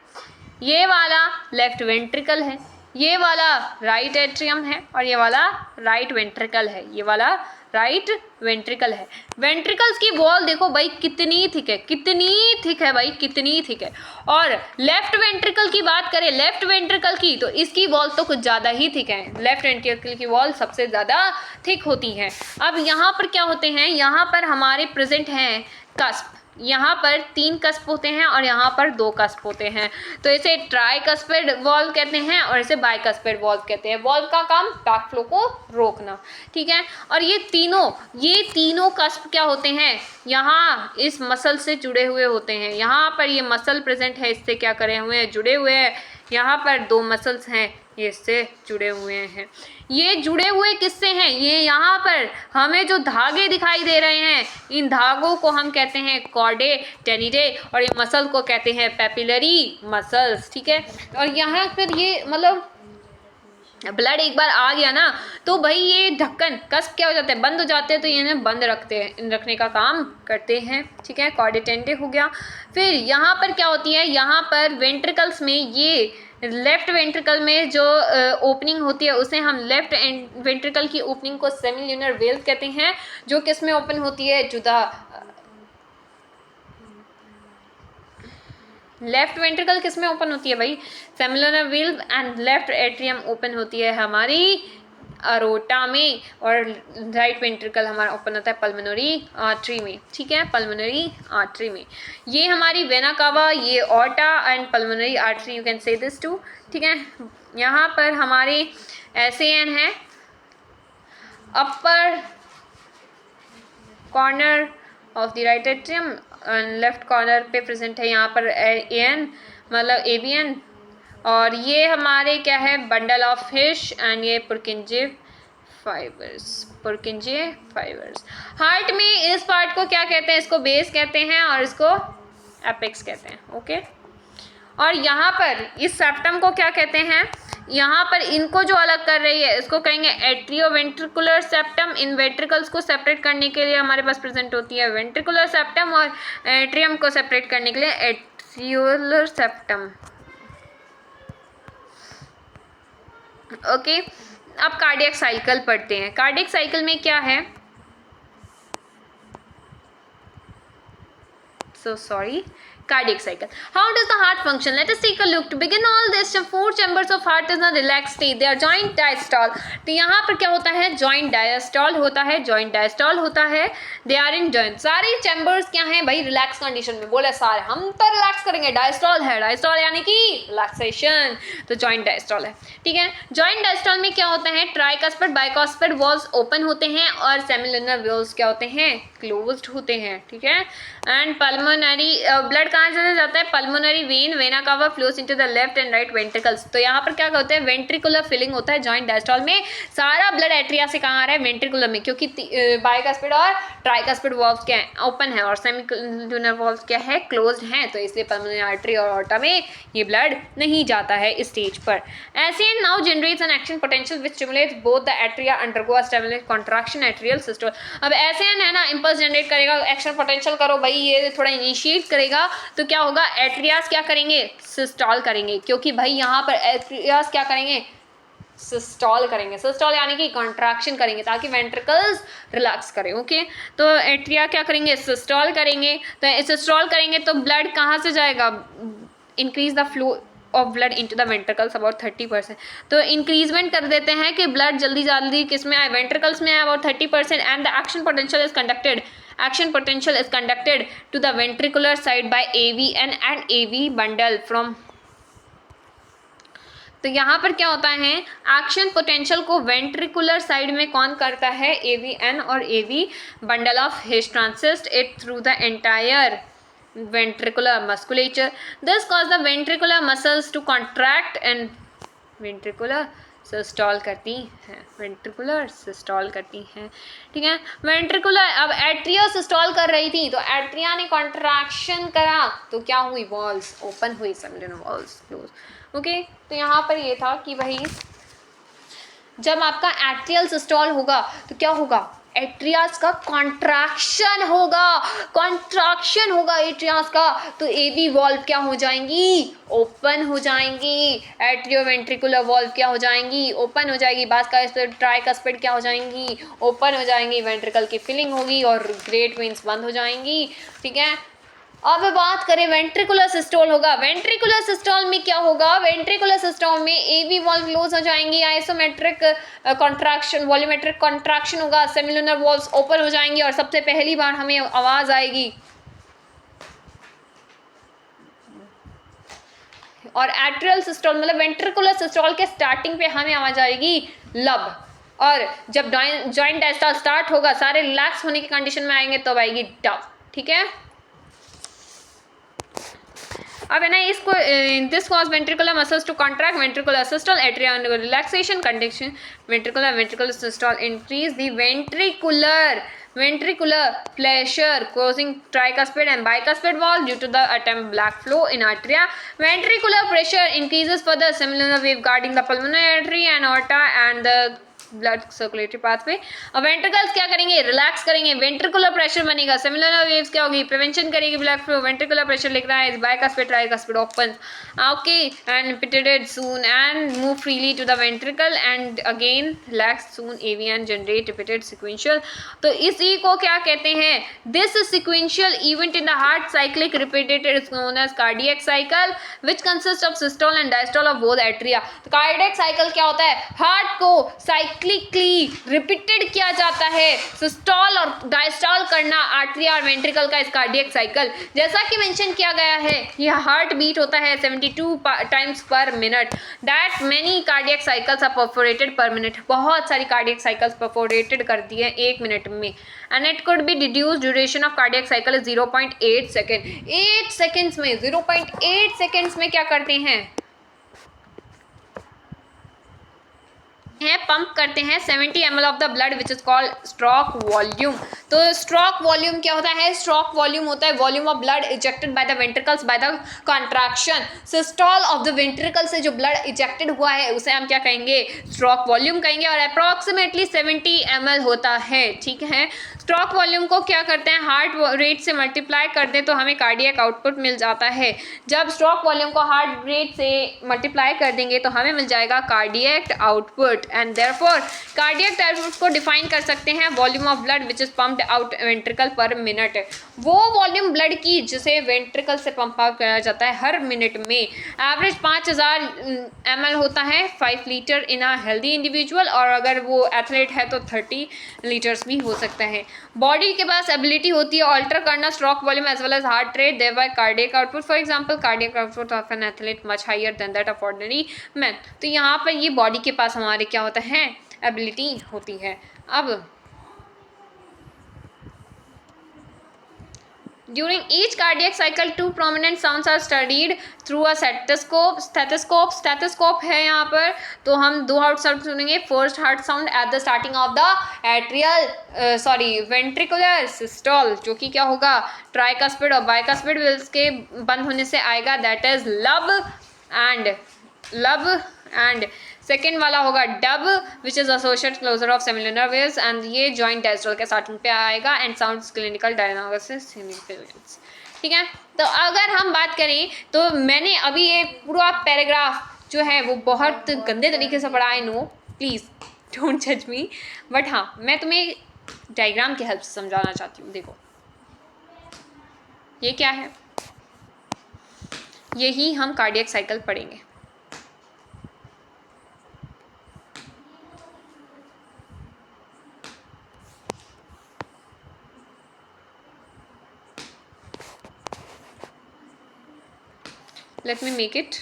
ये वाला लेफ्ट वेंट्रिकल है, ये वाला राइट एट्रियम है, और ये वाला राइट वेंट्रिकल है, ये वाला राइट वेंट्रिकल है। वेंट्रिकल्स की वॉल देखो भाई कितनी थिक है, कितनी थिक है भाई, कितनी थिक है। और लेफ्ट वेंट्रिकल की बात करें, लेफ्ट वेंट्रिकल की, तो इसकी वॉल तो कुछ ज़्यादा ही थिक है, लेफ्ट वेंट्रिकल की वॉल सबसे ज़्यादा थिक होती है। अब यहाँ पर क्या होते हैं, यहाँ पर हमारे प्रेजेंट हैं कस्प, यहाँ पर 3 कस्प होते हैं और यहाँ पर 2 कस्प होते हैं। तो इसे ट्राई कस्पेड वॉल्व कहते हैं और इसे बाई कस्पेड वॉल्व कहते हैं। वॉल्व का काम बैक फ्लो को रोकना। ठीक है, और ये तीनों कस्प क्या होते हैं, यहाँ इस मसल से जुड़े हुए होते हैं। यहाँ पर ये मसल प्रेजेंट है, इससे क्या करे हुए हैं, जुड़े हुए हैं। यहाँ पर 2 मसल्स हैं, ये इससे जुड़े हुए हैं। ये जुड़े हुए किससे हैं, ये यहाँ पर हमें जो धागे दिखाई दे रहे हैं, इन धागों को हम कहते हैं कॉर्डे टेनिडे, और ये मसल को कहते हैं पेपिलरी मसल्स। ठीक है, और यहाँ पर ये मतलब ब्लड एक बार आ गया ना तो भाई ये ढक्कन कस्प क्या हो जाता है, बंद हो जाते हैं, तो ये इन्हें बंद रखने का काम करते हैं। ठीक है, कॉर्डे टेनिडे हो गया। फिर यहाँ पर क्या होती है, यहाँ पर वेंट्रिकल्स में, ये लेफ्ट वेंट्रिकल में जो ओपनिंग होती है उसे हम लेफ्ट वेंट्रिकल की ओपनिंग को सेमिल्यूनर वेल्व कहते हैं, जो किस में ओपन होती है, जुदा लेफ्ट वेंट्रिकल किस में ओपन होती है भाई, semilunar valve, and left atrium open होती है हमारी अरोटा में, और राइट वेंट्रिकल हमारा ओपन होता है पल्मोनरी आर्टरी में। ठीक है, पल्मोनरी आर्टरी में। ये हमारी वेना कावा, ये aorta and pulmonary artery, you can say this too. ठीक है, यहाँ पर हमारे SAN है, upper corner of the right atrium, left corner पे प्रेजेंट है यहाँ पर AN मतलब AVN, और ये हमारे क्या है, बंडल ऑफ हिश, एंड ये पुरकिंजे फाइबर्स। हार्ट में इस पार्ट को क्या कहते हैं, इसको बेस कहते हैं और इसको एपेक्स कहते हैं। ओके, और यहाँ पर इस सेप्टम को क्या कहते हैं, यहाँ पर इनको जो अलग कर रही है इसको कहेंगे एट्रियोवेंट्रिकुलर सेप्टम। इन वेंट्रिकल्स को सेपरेट करने के लिए हमारे पास प्रेजेंट होती है वेंट्रिकुलर सेप्टम, और एट्रियम को सेपरेट करने के लिए एट्रियोलर सेप्टम। ओके, अब कार्डियक साइकिल पढ़ते हैं। कार्डियक साइकिल में क्या है, cardiac cycle. How does the heart function? Let us take a look. To begin all this, four chambers of heart is in a relaxed state. They are joint diastole. तो यहाँ पर क्या होता है, joint diastole होता है, joint diastole होता है. They are in joint. सारे chambers क्या हैं भाई, relax condition में. बोले सारे हम तो relax करेंगे, diastole है, diastole यानी कि relaxation, तो joint diastole है. ठीक है, joint diastole में क्या होता है, tricuspid bicuspid valves open होते हैं और semilunar valves क्या होते हैं, closed होते हैं. ठीक है, एंड पल्मोनरी ब्लड कहाँ से जाता है, pulmonary vein, vena cava flows into the left and right ventricles. तो यहाँ पर क्या होता है, वेंट्रिकुलर फिलिंग होता है जॉइंट डायस्टोल में. सारा ब्लड एट्रिया से कहाँ आ रहा है, वेंट्रिकुलर में, क्योंकि बाइकस्पिड और ट्राइकस्पिड वॉल्व्स क्या है, ओपन है, और सेमिलुनर वॉल्व्स क्या है, क्लोज्ड हैं. तो इसलिए पल्मोनरी आर्टरी और ऑर्टा में ये ब्लड नहीं जाता है इस स्टेज पर. ऐसे now generates an action potential which stimulates both the atria undergo a stimulate contraction atrial systole. अब ऐसे है ना, इंपल्स जनरेट करेगा, एक्शन पोटेंशियल करो भाई, ये थोड़ा इनिशिएट करेगा, तो क्या होगा, एट्रियास क्या करेंगे, सिस्टॉल करेंगे, क्योंकि भाई यहाँ पर एट्रियास क्या करेंगे, सिस्टॉल करेंगे. सिस्टॉल यानी कि कॉन्ट्रैक्शन करेंगे ताकि वेंट्रिकल्स रिलैक्स करें. ओके, तो एट्रिया क्या करेंगे, सिस्टॉल करेंगे. तो सिस्टॉल करेंगे तो ब्लड कहाँ से जाएगा, increase the flow of blood into the ventricles about 30%. तो इंक्रीजमेंट कर देते हैं कि ब्लड जल्दी जल्दी किस में आए, वेंट्रिकल्स में आए about 30%. And the action potential is conducted, action potential is conducted to the ventricular side by AVN and AV bundle from. तो यहाँ पर क्या होता है, एक्शन पोटेंशियल को वेंट्रिकुलर साइड में कौन करता है, AVN और AV bundle of His transmits it through the entire ventricular musculature. This cause the ventricular muscles to contract and ventricular सिस्टॉल करती हैं, वेंट्रिकुलर सिस्टॉल करती हैं. ठीक है, वेंट्रिकुलर, अब एट्रिया सिस्टॉल कर रही थी तो एट्रिया ने कॉन्ट्रैक्शन करा तो क्या हुई, वॉल्स ओपन हुई, सेमिलुनर वॉल्स क्लोज. ओके, तो यहाँ पर ये था कि भाई जब आपका एट्रियल सिस्टॉल होगा तो क्या होगा, एट्रियास का कॉन्ट्रैक्शन होगा एट्रियास का, तो एवी वॉल्व क्या हो जाएंगी, ओपन हो जाएंगी. एट्रियोवेंट्रिकुलर वॉल्व क्या हो जाएंगी, ओपन हो जाएगी. बाइकस्पिड ट्राइकस्पिड क्या हो जाएंगी, ओपन हो जाएंगी. वेंट्रिकल की फिलिंग होगी और ग्रेट वेन्स बंद हो जाएंगी. ठीक है, अब बात करें वेंट्रिकुलर सिस्टोल होगा. वेंट्रिकुलर सिस्टोल में क्या होगा, वेंट्रिकुलर सिस्टोल में एवी वॉल्व क्लोज हो जाएंगी, आइसोमेट्रिक कॉन्ट्रैक्शन, वॉल्यूमेट्रिक कॉन्ट्रैक्शन होगा, सेमिलुनर वॉल्व्स ओपन हो जाएंगी और सबसे पहली बार हमें आवाज आएगी. और एट्रियल सिस्टोल मतलब वेंट्रिकुलर सिस्टोल के स्टार्टिंग पे हमें आवाज आएगी लब, और जब जॉइंट डायस्टोल स्टार्ट होगा, सारे रिलैक्स होने की कंडीशन में आएंगे तो आएगी डब. ठीक है, अब है ना इसको, this cause ventricular muscles to contract, ventricular systole, atria relaxation condition, ventricular systole increase the ventricular pressure causing tricuspid and bicuspid valve due to the attempt black flow in arteria. Ventricular pressure increases for the semilunar wave guarding the pulmonary artery and aorta and the blood circulatory pathway. अब ventricles क्या करेंगे, relax करेंगे, ventricular pressure बनेगा, semilunar waves क्या होगी, prevention करेगी blood flow. Ventricular pressure लिख रहा है, bicuspid tricuspid open. Okay, and repeated soon and move freely to the ventricle and again relax soon, AVN generate repeated sequential. तो इसी को क्या कहते हैं, this sequential event in the heart cyclic repeated is known as cardiac cycle which consist of systole and diastole of both atria. तो cardiac cycle क्या होता है, हार्ट को साइक्लिकली रिपीटेड किया जाता है, सिस्टोल और डायस्टोल करना आर्टरी और वेंट्रिकल का इस कार्डियक साइकिल. जैसा कि मेंशन किया गया है, यह हार्ट बीट होता है 72 times per minute. That many cardiac cycles are perforated per minute. बहुत सारी कार्डियक साइकिल्स परफोरेटेड करती है 1 मिनट में. And it could be deduce, duration of cardiac cycle is 0.8 second. 8 seconds में, 0.8 सेकेंड्स में क्या करते हैं, हैं पंप करते हैं 70 ml of the blood which is called stroke volume. तो स्ट्रोक वॉल्यूम क्या होता है? स्ट्रोक वॉल्यूम होता है volume of blood ejected by the ventricles by the contraction. Systole of the ventricle से जो ब्लड इजेक्टेड हुआ है उसे हम क्या कहेंगे? स्ट्रोक वॉल्यूम कहेंगे, और अप्रॉक्सीमेटली 70 ml होता है। ठीक है, स्ट्रोक वॉल्यूम को क्या करते हैं? हार्ट रेट से मल्टीप्लाई कर दें तो हमें कार्डियक आउटपुट मिल जाता है। जब स्ट्रोक वॉल्यूम को हार्ट रेट से मल्टीप्लाई कर देंगे तो हमें मिल जाएगा cardiac output, and therefore cardiac output को डिफाइन कर सकते हैं volume of blood which is pumped out ventricle पर मिनट। वो वॉल्यूम ब्लड की जिसे वेंट्रिकल से पंप आउट किया जाता है हर मिनट में। एवरेज 5000 ml होता है, 5 litre in a healthy individual, और अगर वो एथलीट है तो 30 लीटर्स भी हो सकता है। बॉडी के पास एबिलिटी होती है ऑल्टर करना stroke volume as well as heart rate thereby cardiac output. For example cardiac output of an athlete much higher than that of ordinary man. तो यहाँ पर ये बॉडी के पास हमारे क्या होता है? एबिलिटी होती है। अब during each cardiac cycle two prominent sounds are studied through a stethoscope है यहाँ पर। तो हम दो हार्ट साउंड सुनेंगे। First heart sound at the starting of the atrial ventricular systole, जो कि क्या होगा? ट्राइकास्पिड और बाइकास्पिड वेल्स के बंद होने से आएगा, that is lub and second वाला होगा dub which is associated closure of semilunar waves, and ये जॉइंट डायस्ट्रल के स्टार्टिंग पे आएगा, एंड साउंड्स क्लिनिकल डायग्नोसिस। ठीक है, तो अगर हम बात करें तो मैंने अभी ये पूरा पैराग्राफ जो है वो बहुत गंदे तरीके से पढ़ा है, नो प्लीज़ डोंट जज मी, बट हाँ मैं तुम्हें डायग्राम की हेल्प से समझाना चाहती हूँ। देखो ये क्या है? यही हम कार्डियक साइकिल पढ़ेंगे। Let me make it.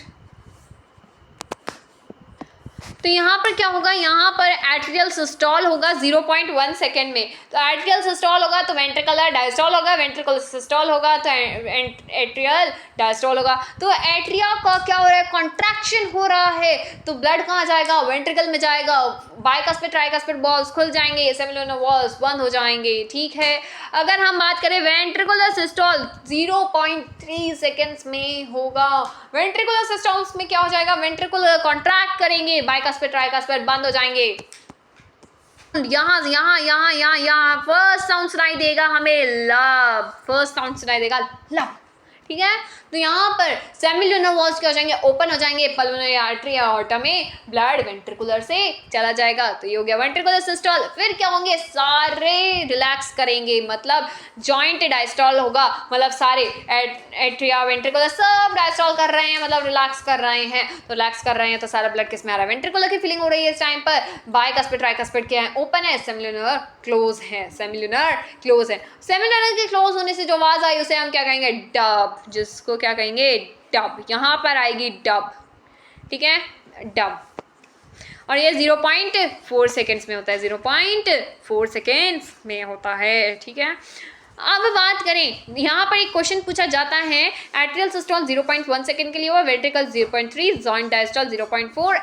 तो यहाँ पर क्या होगा? यहाँ पर एट्रियल सिस्टोल होगा 0.1 सेकेंड में। तो एट्रियल सिस्टोल होगा तो वेंट्रिकुलर डायस्टोल होगा, वेंट्रिकुलर सिस्टोल होगा तो एट्रियल डायस्टोल होगा। तो एट्रिया का क्या हो रहा है? कॉन्ट्रैक्शन हो रहा है, तो ब्लड कहाँ जाएगा? वेंट्रिकल में जाएगा। बाइकास्पिड ट्राइकास्पिड वॉल्स खुल जाएंगे, सेमिलुनर वॉल्स बंद हो जाएंगे। ठीक है, अगर हम बात करें वेंट्रिकुलर सिस्टोल 0.3 सेकेंड्स में होगा। वेंट्रिकुलर सिस्टोल्स में क्या हो जाएगा? वेंट्रिकुलर कॉन्ट्रैक्ट करेंगे, बाइकास्पिड ट्राइकास्पिड बंद हो जाएंगे। यहाँ फर्स्ट साउंड सुनाई देगा हमें लब, फर्स्ट साउंड सुनाई देगा लब। ठीक है, तो यहाँ पर सेमिलुनर वॉल्स क्या हो जाएंगे? ओपन हो जाएंगे। पल्मोनरी आर्टरी अॉर्टा में ब्लड वेंट्रिकुलर से चला जाएगा, तो ये हो गया वेंट्रिकुलर सिस्टोल। फिर क्या होंगे? सारे रिलैक्स करेंगे, मतलब जॉइंट डायस्टोल होगा, मतलब सारे एट्रिया वेंट्रिकुलर सब डायस्टोल कर रहे हैं, मतलब रिलैक्स कर रहे हैं। तो रिलैक्स कर रहे हैं तो सारा ब्लड किस में आ रहा है? वेंट्रिकुलर की फीलिंग हो रही है इस टाइम पर। बाइकास्पिड ट्राइकास्पिड क्या है? ओपन है, सेमिलुनर क्लोज है, सेमिलुनर क्लोज है। सेमिलुनर के क्लोज होने से जो आवाज आई उसे हम क्या कहेंगे? डब, जिसको क्या कहेंगे? डब। यहाँ पर आएगी डब। ठीक है, डब। और ये 0.4 सेकेंड्स में होता है, 0.4 सेकेंड्स में होता है। ठीक है, अब बात करें, यहाँ पर एक क्वेश्चन पूछा जाता है एट्रियल सिस्टोल 0.1 सेकेंड के लिए हुआ, वेंट्रिकल 0.3, जॉइंट डायस्टोल 0.4।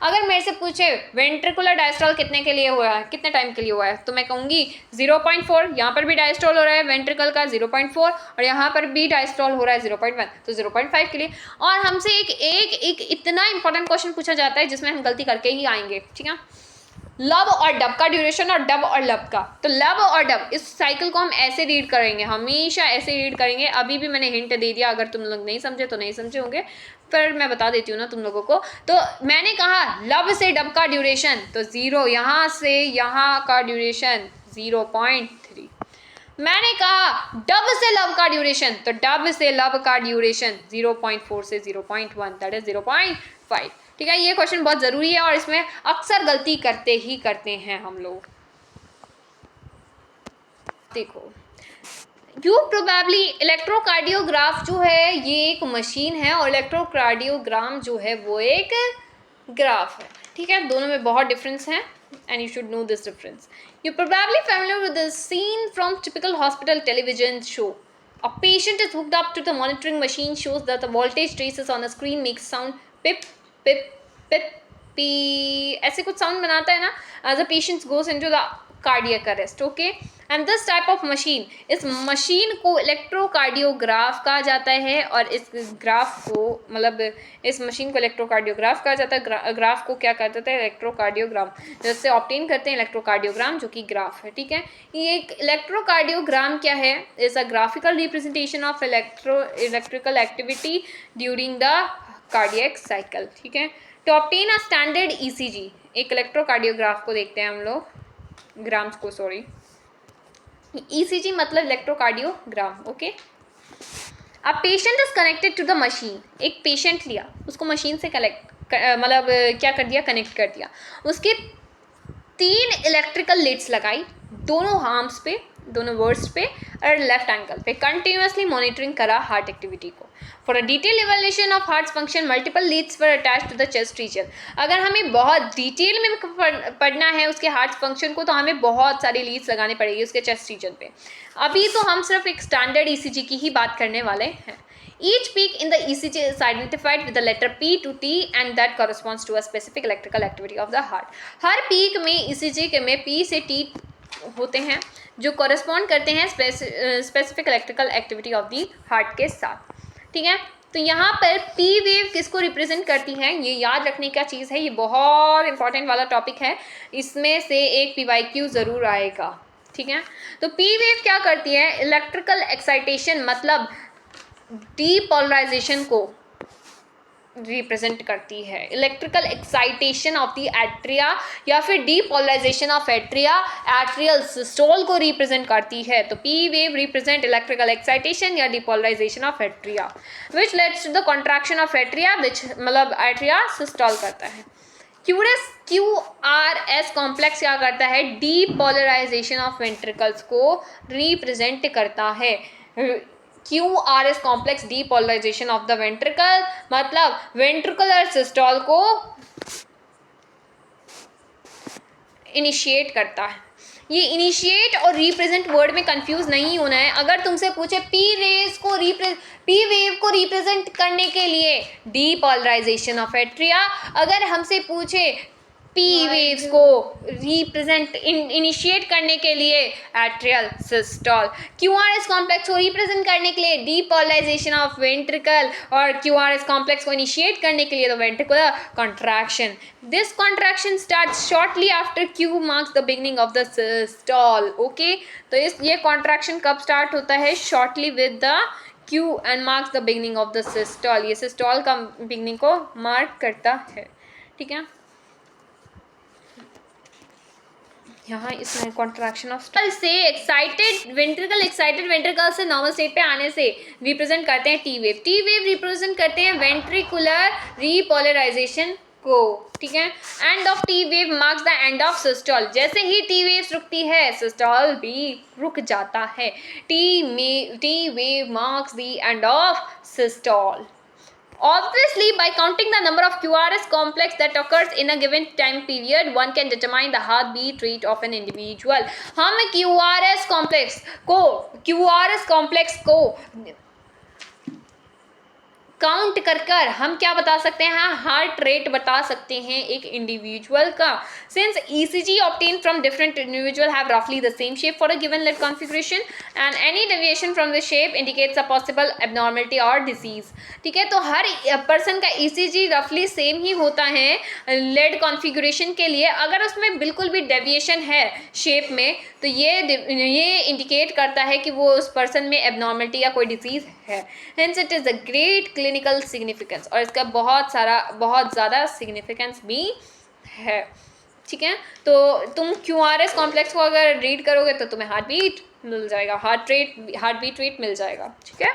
अगर मेरे से पूछे वेंट्रिकुलर डायस्टोल कितने के लिए हुआ है, कितने टाइम के लिए हुआ है, तो मैं कहूँगी 0.4। यहाँ पर भी डायस्टोल हो रहा है वेंट्रिकल का 0.4, और यहाँ पर भी डायस्टोल हो रहा है 0.1, तो 0.5 के लिए। और हमसे एक इतना इंपॉर्टेंट क्वेश्चन पूछा जाता है जिसमें हम गलती करके ही आएंगे। ठीक है, लब और डब का ड्यूरेशन और डब और लब का। तो लब और डब, इस साइकिल को हम ऐसे रीड करेंगे, हमेशा ऐसे रीड करेंगे। अभी भी मैंने हिंट दे दिया, अगर तुम लोग नहीं समझे तो नहीं समझे होंगे, पर मैं बता देती हूँ ना तुम लोगों को। तो मैंने कहा लब से डब का ड्यूरेशन, तो 0, यहाँ से यहाँ का ड्यूरेशन 0.3। मैंने कहा डब से लब का ड्यूरेशन, तो डब से लब का ड्यूरेशन 0.4 से 0.1, दैट इज 0.5। ठीक है, ये क्वेश्चन बहुत ज़रूरी है और इसमें अक्सर गलती करते हैं हम लोग। देखो, यू प्रोबेबली इलेक्ट्रोकार्डियोग्राफ जो है ये एक मशीन है, और इलेक्ट्रोकार्डियोग्राम जो है वो एक ग्राफ है। ठीक है, दोनों में बहुत डिफरेंस है, and you should know this difference. You're probably familiar with the scene from typical hospital television show. A patient is hooked up to the monitoring machine, shows that the voltage traces on a screen makes sound pip, pip, pip, पी ऐसे कुछ sound बनाता है ना, as a patient goes into the cardiac arrest. Okay, and this type of machine, इस machine को electrocardiograph कहा जाता है. और इस ग्राफ को मतलब इस मशीन को इलेक्ट्रोकार्डियोग्राफ कहा जाता है. ग्राफ को क्या कहते हैं? इलेक्ट्रोकार्डियोग्राम, जिससे ऑब्टेन करते हैं इलेक्ट्रोकार्डियोग्राम, जो कि ग्राफ है. ठीक है, ये एक इलेक्ट्रोकार्डियोग्राम क्या है? Is a graphical representation of electrical activity during the cardiac cycle. ठीक है, to obtain a standard ECG, एक इलेक्ट्रोकार्डियोग्राफ को देखते हैं हम लोग, ग्राम्स को, सॉरी, ईसीजी मतलब electrocardiogram. Okay, a patient is connected to the machine, एक पेशेंट लिया, उसको मशीन से मतलब क्या कर दिया? कनेक्ट कर दिया. उसके 3 इलेक्ट्रिकल लीड्स लगाई दोनों आर्म्स पे, दोनों वर्ड्स पे और लेफ्ट एंकल पे, कंटिन्यूसली मॉनिटरिंग करा हार्ट एक्टिविटी को. For a detail evaluation of heart function multiple leads were attach to the chest region. अगर हमें बहुत डिटेल में पढ़ना है उसके हार्ट फंक्शन को, तो हमें बहुत सारी लीड्स लगानी पड़ेगी उसके चेस्ट रीजन पे. अभी तो हम सिर्फ एक स्टैंडर्ड ईसीजी की ही बात करने वाले हैं. Each peak in the ECG is identified with the letter P to T and that corresponds to a specific electrical activity of the heart. Her peak में ECG के में P से T होते हैं जो कॉरेस्पॉन्ड करते हैं specific electrical activity of the heart के साथ. ठीक है, तो यहाँ पर पी वेव किसको रिप्रेजेंट करती है? ये याद रखने का चीज़ है, ये बहुत इंपॉर्टेंट वाला टॉपिक है, इसमें से एक PYQ ज़रूर आएगा. ठीक है, तो पी वेव क्या करती है? इलेक्ट्रिकल एक्साइटेशन मतलब डीपोलराइजेशन को रिप्रेजेंट करती है. Electrical excitation of the atria या फिर depolarisation of atria, atrial systole को रिप्रेजेंट करती है. तो P wave represent electrical excitation या depolarisation of atria which leads to the contraction of atria, which मतलब एट्रिया सिस्टोल करता है. QRS कॉम्प्लेक्स क्या करता है? डीपोलराइजेशन ऑफ वेंट्रिकल्स को रिप्रेजेंट करता है. QRS complex depolarization of the ventricle मतलब वेंट्रिकुलर सिस्टोल को इनिशिएट करता है. ये इनिशिएट और रिप्रेजेंट वर्ड में कंफ्यूज नहीं होना है. अगर तुमसे पूछे पी वेव को रिप्रेजेंट करने के लिए डीपोलराइजेशन ऑफ एट्रिया, अगर हमसे पूछे पी वेव्स को रिप्रेजेंट इनिशिएट करने के लिए एट्रियल सिस्टोल, QRS कॉम्प्लेक्स को रिप्रेजेंट करने के लिए डीपोलराइजेशन ऑफ वेंट्रिकल और QRS कॉम्प्लेक्स को इनिशिएट करने के लिए the ventricular contraction. This contraction starts shortly after Q marks the beginning of the systole. Okay, तो ये कॉन्ट्रैक्शन कब स्टार्ट होता है? Shortly with the Q and marks the beginning of the systole. ये सिस्टोल का बिगनिंग को mark करता है. ठीक है, यहाँ इसमें कॉन्ट्रैक्शन ऑफ से एक्साइटेड वेंट्रिकल से नॉर्मल स्टेट पे आने से रिप्रेजेंट करते हैं टी वेव रिप्रेजेंट करते हैं वेंट्रिकुलर रीपोलराइजेशन को. ठीक है, end of T wave marks the end of systole. जैसे ही टी वेव रुकती है सिस्टोल भी रुक जाता है. T wave marks the end of systole. Obviously, by counting the number of QRS complex that occurs in a given time period, one can determine the heartbeat rate of an individual. हम QRS complex को count कर हम क्या बता सकते हैं? Heart rate बता सकते हैं एक इंडिविजुअल का. Since ECG obtained from different individual have roughly the same shape for a given lead configuration and any deviation from the shape indicates a possible abnormality or disease. ठीक है, तो हर person का ECG रफली same ही होता है lead configuration के लिए. अगर उसमें बिल्कुल भी डेविएशन है शेप में तो ये इंडिकेट करता है कि वो उस पर्सन में एबनॉर्मलिटी या कोई डिजीज़ है. Hence it is a great clinical significance, और इसका बहुत ज़्यादा सिग्निफिकेंस भी है. ठीक है, तो तुम QRS कॉम्प्लेक्स को अगर रीड करोगे तो तुम्हें हार्ट बीट मिल जाएगा, हार्ट बीट रेट मिल जाएगा. ठीक है,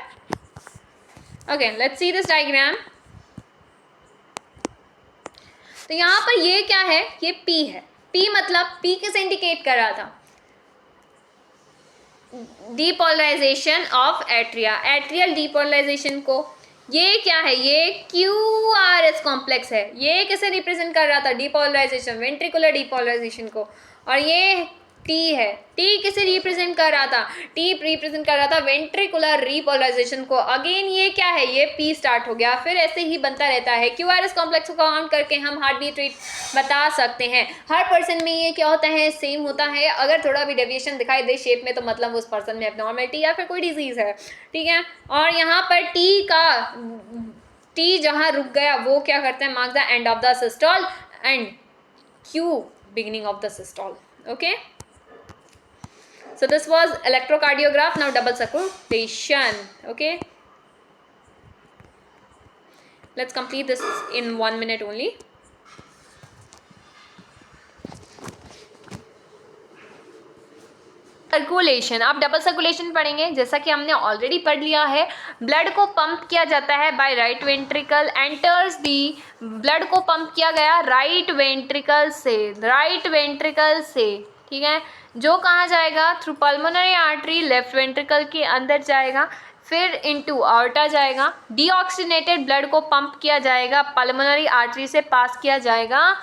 okay, let's see this diagram. तो यहाँ पर ये क्या है? ये P है. P मतलब P किसे इंडिकेट कर रहा था? Depolarization of atria, atrial depolarization को. ये क्या है? ये QRS कॉम्प्लेक्स है. ये किसे रिप्रेजेंट कर रहा था? डीपोलराइजेशन, वेंट्रिकुलर डीपोलराइजेशन को. और ये टी है। टी किसे रिप्रेजेंट कर रहा था? टी रिप्रेजेंट कर रहा था वेंट्रिकुलर रीपोलराइजेशन को। अगेन ये क्या है? ये पी स्टार्ट हो गया, फिर ऐसे ही बनता रहता है। क्यूआरएस कॉम्प्लेक्स को काउंट करके हम हार्ट बीट रेट बता सकते हैं। हर पर्सन में ये क्या होता है? सेम होता है। अगर थोड़ा भी डेविएशन दिखाई दे शेप में तो मतलब उस पर्सन में एब्नॉर्मलिटी या फिर कोई डिजीज है, ठीक है। और यहाँ पर टी जहाँ रुक गया वो क्या करते हैं? Mark the end of the systole and Q beginning of the systole. Okay, so this was electrocardiograph. Now double circulation. Okay, let's complete this in 1 minute only. Circulation, आप डबल सर्कुलेशन पढ़ेंगे जैसा कि हमने ऑलरेडी पढ़ लिया है। Blood को pump किया जाता है बाय राइट वेंट्रिकल, एंटर्स दी, ब्लड को पंप किया गया राइट वेंट्रिकल से, ठीक है। जो कहाँ जाएगा? Through pulmonary artery left ventricle के अंदर जाएगा, फिर इनटू आर्टा जाएगा। डीऑक्सीजनेटेड ब्लड को पंप किया जाएगा, पल्मोनरी आर्टरी से पास किया जाएगा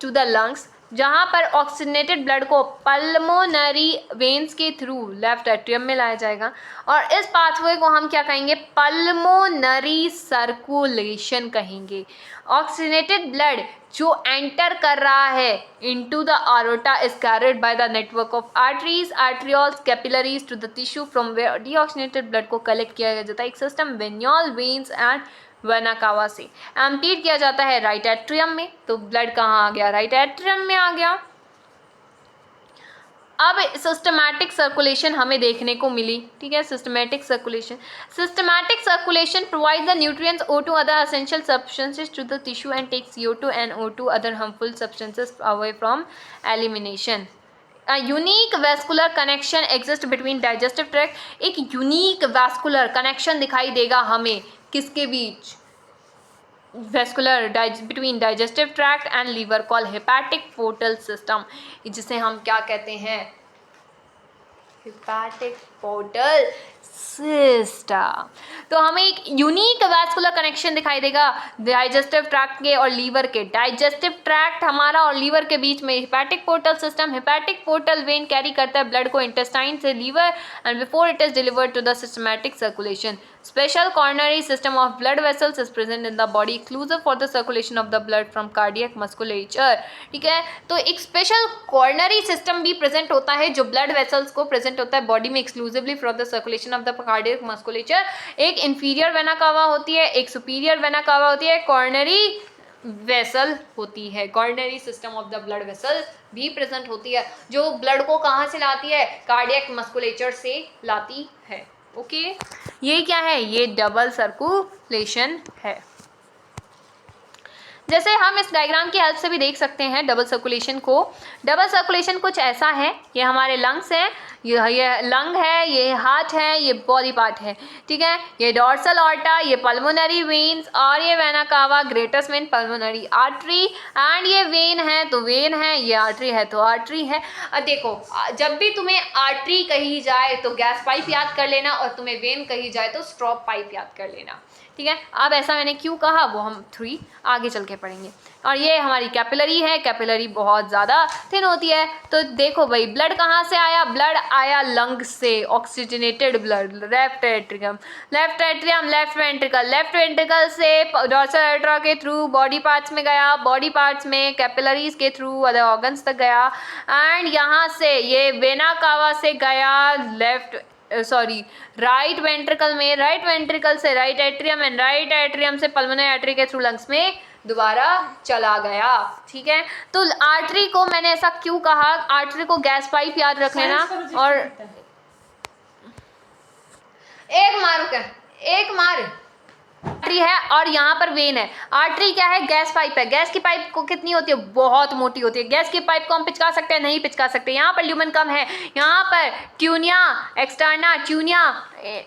टू द लंग्स, जहाँ पर ऑक्सीजनेटेड ब्लड को पल्मोनरी वेन्स के थ्रू लेफ्ट एट्रियम में लाया जाएगा। और इस पाथवे को हम क्या कहेंगे? पल्मोनरी सर्कुलेशन कहेंगे। ऑक्सीजनेटेड ब्लड जो एंटर कर रहा है into the aorta is carried by the network of arteries, arterioles, capillaries to the tissue from where deoxygenated blood को कलेक्ट किया जाता है एक system venules veins and vena cava से एम्प्टीड किया जाता है राइट एट्रियम में। तो ब्लड कहाँ आ गया? राइट एट्रियम में आ गया। अब सिस्टमैटिक सर्कुलेशन हमें देखने को मिली, ठीक है। Systematic circulation provide the nutrients O2 other essential substances to the tissue and takes CO2 and O2 other harmful substances away from elimination. Unique vascular connection exist between digestive tract. एक unique vascular connection दिखाई देगा हमें किसके बीच? Vascular between digestive tract and liver call hepatic portal system, जिसे हम क्या कहते हैं? Hepatic portal system. तो हमें एक यूनिक वैस्कुलर कनेक्शन दिखाई देगा डाइजेस्टिव ट्रैक्ट के और लीवर के। डाइजेस्टिव ट्रैक्ट हमारा और लीवर के बीच में hepatic portal system. Hepatic portal vein carry करता है ब्लड को इंटेस्टाइन से liver and before it is delivered to the systematic circulation. Special coronary system of blood vessels is present in the body exclusive for the circulation of the blood from cardiac musculature, ठीक है। तो एक special coronary system भी present होता है जो blood vessels को present होता है बॉडी में exclusively for the circulation of the cardiac musculature. एक इंफीरियर वेना कावा होती है, एक सुपीरियर वेना कावा होती है, कॉर्नरी वेसल होती है। Coronary system of the blood vessel भी प्रेजेंट होती है जो ब्लड को कहाँ से लाती है? कार्डियक मस्कुलेचर से लाती है। ओके, ये क्या है? ये डबल सर्कुलेशन है। जैसे हम इस डायग्राम की हेल्प से भी देख सकते हैं डबल सर्कुलेशन को। डबल सर्कुलेशन कुछ ऐसा है, ये हमारे लंग्स हैं, ये लंग है, ये हार्ट है, ये बॉडी पार्ट है, ठीक है। ये डॉर्सल ऑर्टा, ये पल्मोनरी वेन्स और ये vena cava greatest when pulmonary artery and ये वेन है तो वेन है, ये आर्टरी है तो आर्टरी है। अब देखो, जब भी तुम्हें आर्टरी कही जाए तो गैस पाइप याद कर लेना और तुम्हें वेन कही जाए तो स्ट्रॉप पाइप याद कर लेना, ठीक है। अब ऐसा मैंने क्यों कहा वो हम 3 आगे चल के पढ़ेंगे। और ये हमारी कैपिलरी है, कैपिलरी बहुत ज़्यादा थिन होती है। तो देखो भाई, ब्लड कहाँ से आया? ब्लड आया लंग से, oxygenated blood left atrium, left ventricle से डॉर्सल एट्रा के थ्रू बॉडी पार्ट्स में गया, बॉडी पार्ट्स में कैपिलरीज के थ्रू अदर ऑर्गन्स तक गया एंड यहाँ से ये वेना कावा से गया राइट वेंट्रिकल में, राइट वेंट्रिकल से right atrium and right atrium से पल्मोनरी आर्टरी के थ्रू लंग्स में दोबारा चला गया, ठीक है। तो आर्टरी को मैंने ऐसा क्यों कहा? आर्टरी को गैस पाइप याद रख लेना। और एक मार आर्टरी है और यहाँ पर वेन है। आर्टरी क्या है? गैस पाइप है। गैस की पाइप को कितनी होती है? बहुत मोटी होती है। गैस की पाइप को हम पिचका सकते हैं? नहीं पिचका सकते। यहाँ पर ल्यूमेन कम है, यहाँ पर ट्यूनिया एक्सटर्ना, ट्यूनिया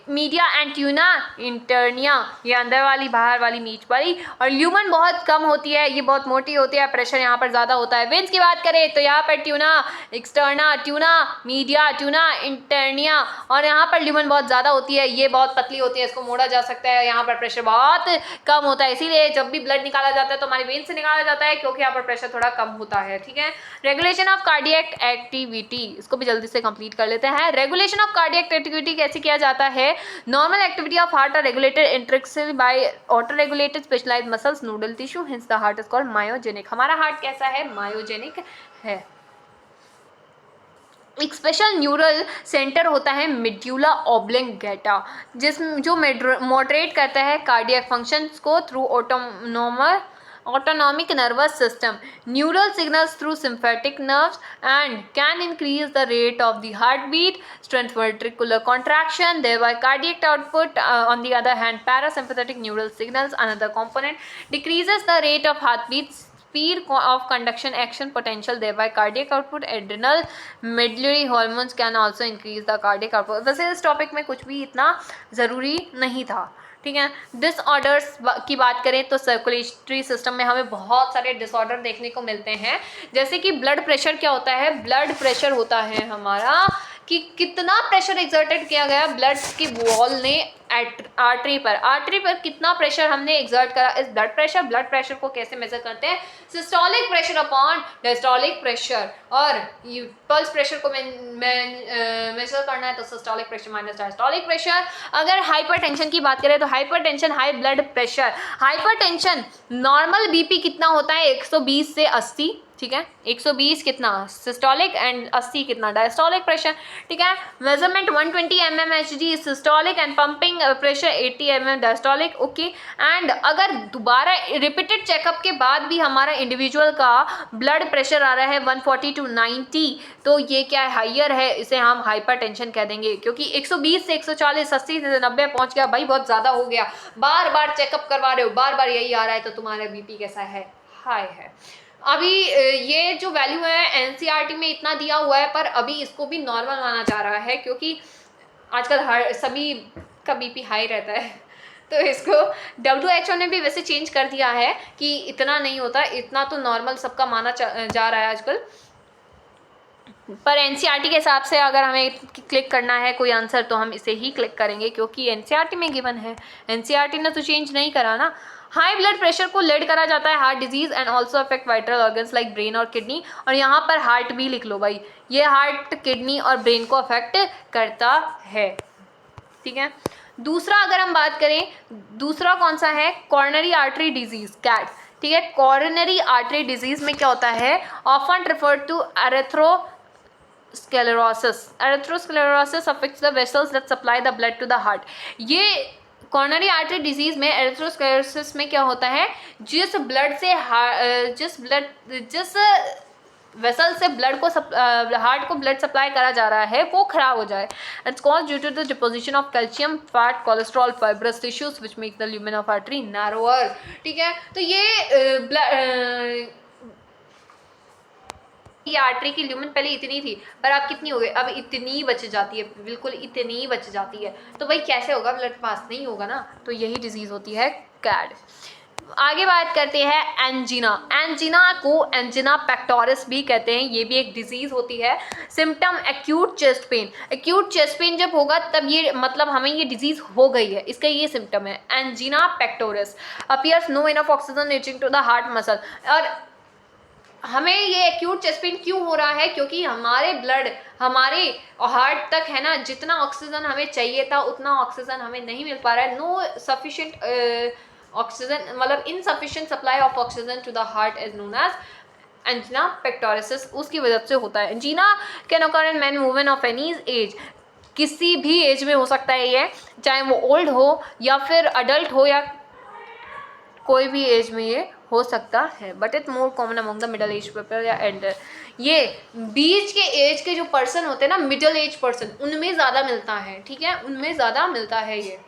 मीडिया एंड ट्यूना इंटरनिया, ये अंदर वाली बाहर वाली मीच वाली, और ल्यूमन बहुत कम होती है, ये बहुत मोटी होती है, प्रेशर यहाँ पर ज़्यादा होता है। वेंस की बात करें तो यहाँ पर tunica externa, tunica media, tunica interna, और यहाँ पर ल्यूमन बहुत ज़्यादा होती है, ये बहुत पतली होती है, इसको मोड़ा जा सकता है, यहाँ पर प्रेशर बहुत कम होता है, इसीलिए जब भी ब्लड निकाला जाता है तो हमारी वेन से निकाला जाता है, क्योंकि यहाँ पर प्रेशर थोड़ा कम होता है। ठीक है, रेगुलेशन ऑफ कार्डियक एक्टिविटी, इसको भी जल्दी से कंप्लीट कर लेते हैं। रेगुलेशन ऑफ कार्डियक एक्टिविटी कैसे किया जाता है? Normal activity of heart are regulated intrinsically by auto regulated specialized muscles nodal tissue, hence the heart is called myogenic. हमारा हार्ट कैसा है? मायोजेनिक है। एक स्पेशल न्यूरल सेंटर होता है मेड्यूला ऑब्लिंगेटा, जो मॉडरेट करता है कार्डियक फंक्शंस को through autonomic nervous system. Neural signals through sympathetic nerves and can increase the rate of the heartbeat, strength ventricular contraction, thereby cardiac output. On the other hand, parasympathetic neural signals, another component, decreases the rate of heartbeat, speed of conduction action potential, thereby cardiac output. Adrenal medullary hormones can also increase the cardiac output. वैसे इस topic में कुछ भी इतना ज़रूरी नहीं था। ठीक है, डिसऑर्डर्स की बात करें तो सर्कुलेटरी सिस्टम में हमें बहुत सारे डिसऑर्डर देखने को मिलते हैं, जैसे कि ब्लड प्रेशर क्या होता है? ब्लड प्रेशर होता है हमारा कि कितना प्रेशर एक्सर्टेड किया गया ब्लड की वॉल ने आर्टरी पर कितना प्रेशर हमने एक्सर्ट करा, इस ब्लड प्रेशर को कैसे मेजर करते हैं? Systolic pressure upon diastolic pressure, और पल्स प्रेशर को मेजर करना है तो systolic pressure minus diastolic pressure. अगर हाइपरटेंशन की बात करें तो hypertension high blood pressure, hypertension normal BP कितना होता है? 120 से 80। ठीक है, 120 कितना सिस्टोलिक एंड 80 कितना डायस्टोलिक प्रेशर। ठीक है, measurement 120 mmHg systolic and pumping pressure 80 mm diastolic. Okay, and अगर दोबारा रिपीटेड चेकअप के बाद भी हमारा इंडिविजुअल का ब्लड प्रेशर आ रहा है 140 to 90, तो ये क्या है? हाइयर है, इसे हम हाइपरटेंशन कह देंगे, क्योंकि 120 से 140, 80 से 90 पहुंच गया, भाई बहुत ज़्यादा हो गया, बार बार चेकअप करवा रहे हो, बार बार यही आ रहा है, तो तुम्हारा बीपी कैसा है? हाई है। अभी ये जो वैल्यू है एनसीईआरटी में इतना दिया हुआ है, पर अभी इसको भी नॉर्मल माना जा रहा है, क्योंकि आजकल हर सभी का बीपी हाई रहता है, तो इसको WHO ने भी वैसे चेंज कर दिया है कि इतना नहीं होता, इतना तो नॉर्मल सबका माना जा रहा है आजकल। पर एनसीईआरटी के हिसाब से अगर हमें क्लिक करना है कोई आंसर तो हम इसे ही क्लिक करेंगे, क्योंकि एनसीईआरटी में गिवन है, एनसीईआरटी ने तो चेंज नहीं करा ना। हाई ब्लड प्रेशर को लीड करा जाता है heart disease and also affect vital organs like brain और किडनी, और यहाँ पर हार्ट भी लिख लो भाई, ये हार्ट, किडनी और ब्रेन को अफेक्ट करता है। ठीक है, दूसरा अगर हम बात करें, दूसरा कौन सा है? Coronary artery disease, CAD. ठीक है, कॉर्नरी आर्टरी डिजीज में क्या होता है? Often referred to atherosclerosis. Atherosclerosis affects the vessels that supply the blood to the heart. ये कॉर्नरी आर्टरी डिजीज में, एरेथ्रोस्क्लेरोसिस में क्या होता है? जिस वेसल से ब्लड को हार्ट को ब्लड सप्लाई करा जा रहा है वो खराब हो जाए। It's cause due to the deposition of calcium, fat, cholesterol, fibrous tissues which make the lumen of artery narrower. ठीक है, तो ये आर्टरी की ल्यूमेन पहले इतनी थी, पर अब कितनी हो गई? अब इतनी बच जाती है, बिल्कुल इतनी बच जाती है, तो भाई कैसे होगा? ब्लड पास नहीं होगा ना, तो यही डिजीज होती है कैड। आगे बात करते हैं एंजीना। एंजीना को एंजीना पेक्टोरिस भी कहते हैं, ये भी एक डिजीज होती है। Symptom acute chest pain. Acute chest pain जब होगा तब ये मतलब हमें ये डिजीज हो गई है, इसका ये सिम्टम है angina pectoris. Appears no enough oxygen reaching to the heart muscle. और हमें ये एक्यूट चेस्ट पेन क्यों हो रहा है? क्योंकि हमारे ब्लड हमारे हार्ट तक है ना, जितना ऑक्सीजन हमें चाहिए था उतना ऑक्सीजन हमें नहीं मिल पा रहा है। नो सफिशिएंट ऑक्सीजन, मतलब insufficient supply of oxygen to the heart is known as angina pectoris. उसकी वजह से होता है। Angina can occur in man women of any age. किसी भी एज में हो सकता है ये, चाहे वो ओल्ड हो या फिर अडल्ट हो या कोई भी एज में ये हो सकता है, but it's more common among the middle age people या एल्डर। ये बीच के एज के जो पर्सन होते हैं ना, मिडल एज पर्सन, उनमें ज़्यादा मिलता है। ठीक है, उनमें ज़्यादा मिलता है ये,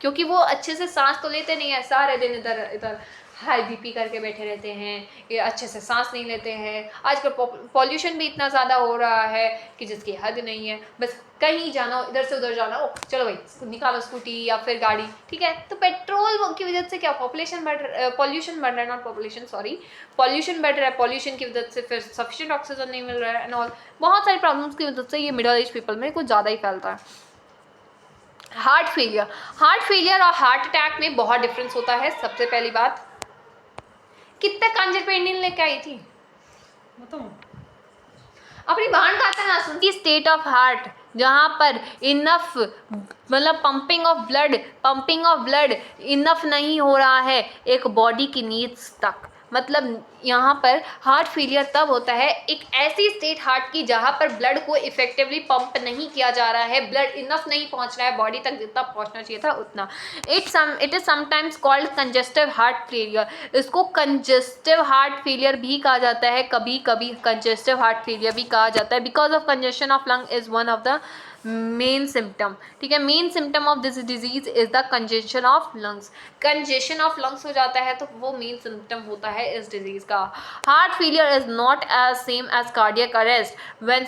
क्योंकि वो अच्छे से सांस तो लेते नहीं है, सारे दिन इधर इधर हाई बीपी करके बैठे रहते हैं, ये अच्छे से सांस नहीं लेते हैं। आजकल पॉल्यूशन भी इतना ज़्यादा हो रहा है कि जिसकी हद नहीं है। बस कहीं जाना हो, इधर से उधर जाना हो, चलो भाई निकालो स्कूटी या फिर गाड़ी, ठीक है। तो पेट्रोल की वजह से क्या पॉपुलेशन बढ़ पॉल्यूशन बढ़ रहा है, नॉट पॉपुलेशन सॉरी, पॉल्यूशन बढ़ रहा है। पॉल्यूशन की वजह से फिर सफिशिएंट ऑक्सीजन नहीं मिल रहा है एंड ऑल, बहुत सारी प्रॉब्लम्स की वजह से ये मिडिल एज पीपल में कुछ ज़्यादा ही फैलता है। हार्ट फेलियर और हार्ट अटैक में बहुत डिफरेंस होता है। सबसे पहली बात, कितना कांजर पेंडिल लेके आई थी बताओ, अपनी बहन का था ना सुनती। स्टेट ऑफ हार्ट जहाँ पर इनफ मतलब पंपिंग ऑफ ब्लड इनफ नहीं हो रहा है एक बॉडी की नीड्स तक। मतलब यहाँ पर हार्ट फेलियर तब होता है, एक ऐसी स्टेट हार्ट की जहाँ पर ब्लड को इफेक्टिवली पंप नहीं किया जा रहा है, ब्लड इनफ नहीं पहुँच रहा है बॉडी तक जितना पहुँचना चाहिए था उतना। It is sometimes called congestive heart failure. इसको कंजेस्टिव हार्ट फेलियर भी कहा जाता है, कभी कभी कंजेस्टिव हार्ट फेलियर भी कहा जाता है, because of congestion of lung is one of the main symptom. ठीक है, main symptom of this disease is the congestion of lungs. Congestion of lungs हो जाता है तो वो मेन सिम्टम होता है इस डिजीज का। Heart failure is not as same as cardiac arrest when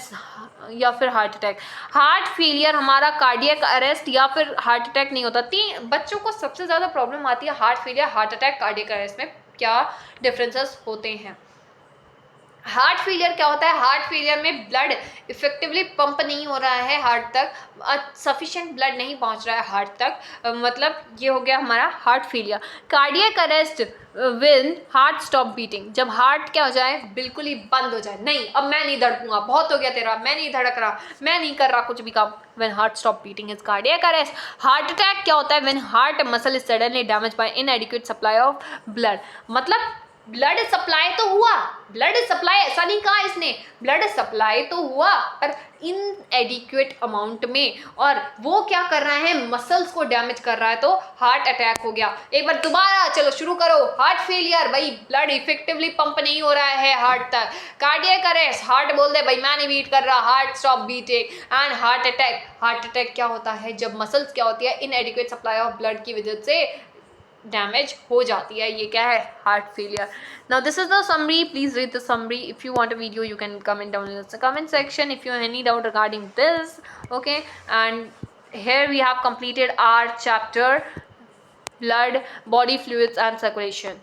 या फिर हार्ट अटैक। हार्ट फेलियर हमारा कार्डियक अरेस्ट या फिर हार्ट अटैक नहीं होता। बच्चों को सबसे ज़्यादा प्रॉब्लम आती है heart failure, heart attack, cardiac arrest में क्या डिफरेंसेस होते हैं। हार्ट फेलियर क्या होता है, हार्ट फेलियर में ब्लड इफेक्टिवली पंप नहीं हो रहा है हार्ट तक, सफिशिएंट ब्लड नहीं पहुंच रहा है हार्ट तक, मतलब ये हो गया हमारा heart failure. Cardiac arrest when heart stop beating, जब हार्ट क्या हो जाए, बिल्कुल ही बंद हो जाए, नहीं अब मैं नहीं धड़कूंगा, बहुत हो गया तेरा, मैं नहीं धड़क रहा, मैं नहीं कर रहा कुछ भी काम, when heart stop beating is cardiac arrest. Heart attack क्या होता है, when heart muscle is suddenly damage bye इनएडिक्वेट supply of blood. मतलब ब्लड सप्लाई तो हुआ, ब्लड सप्लाई ऐसा नहीं कहा इसने, ब्लड सप्लाई तो हुआ पर इनएडिक्वेट अमाउंट में, और वो क्या कर रहा है, मसल्स को डैमेज कर रहा है, तो हार्ट अटैक हो गया। एक बार दोबारा चलो शुरू करो, हार्ट फेलियर भाई ब्लड इफेक्टिवली पंप नहीं हो रहा है हार्ट तक। कार्डियक अरेस्ट, हार्ट बोल दे भाई मैं नहीं बीट कर रहा, heart stop beating. And heart attack क्या होता है, जब मसल्स क्या होती है, इनएडिक्वेट सप्लाई ऑफ ब्लड की वजह से डैमेज हो जाती है, ये क्या है, heart failure. Now this is the summary, please read the summary. If you want a video you can comment down in the comment section if you have any doubt regarding this, okay। And here we have completed our chapter blood, body fluids and circulation.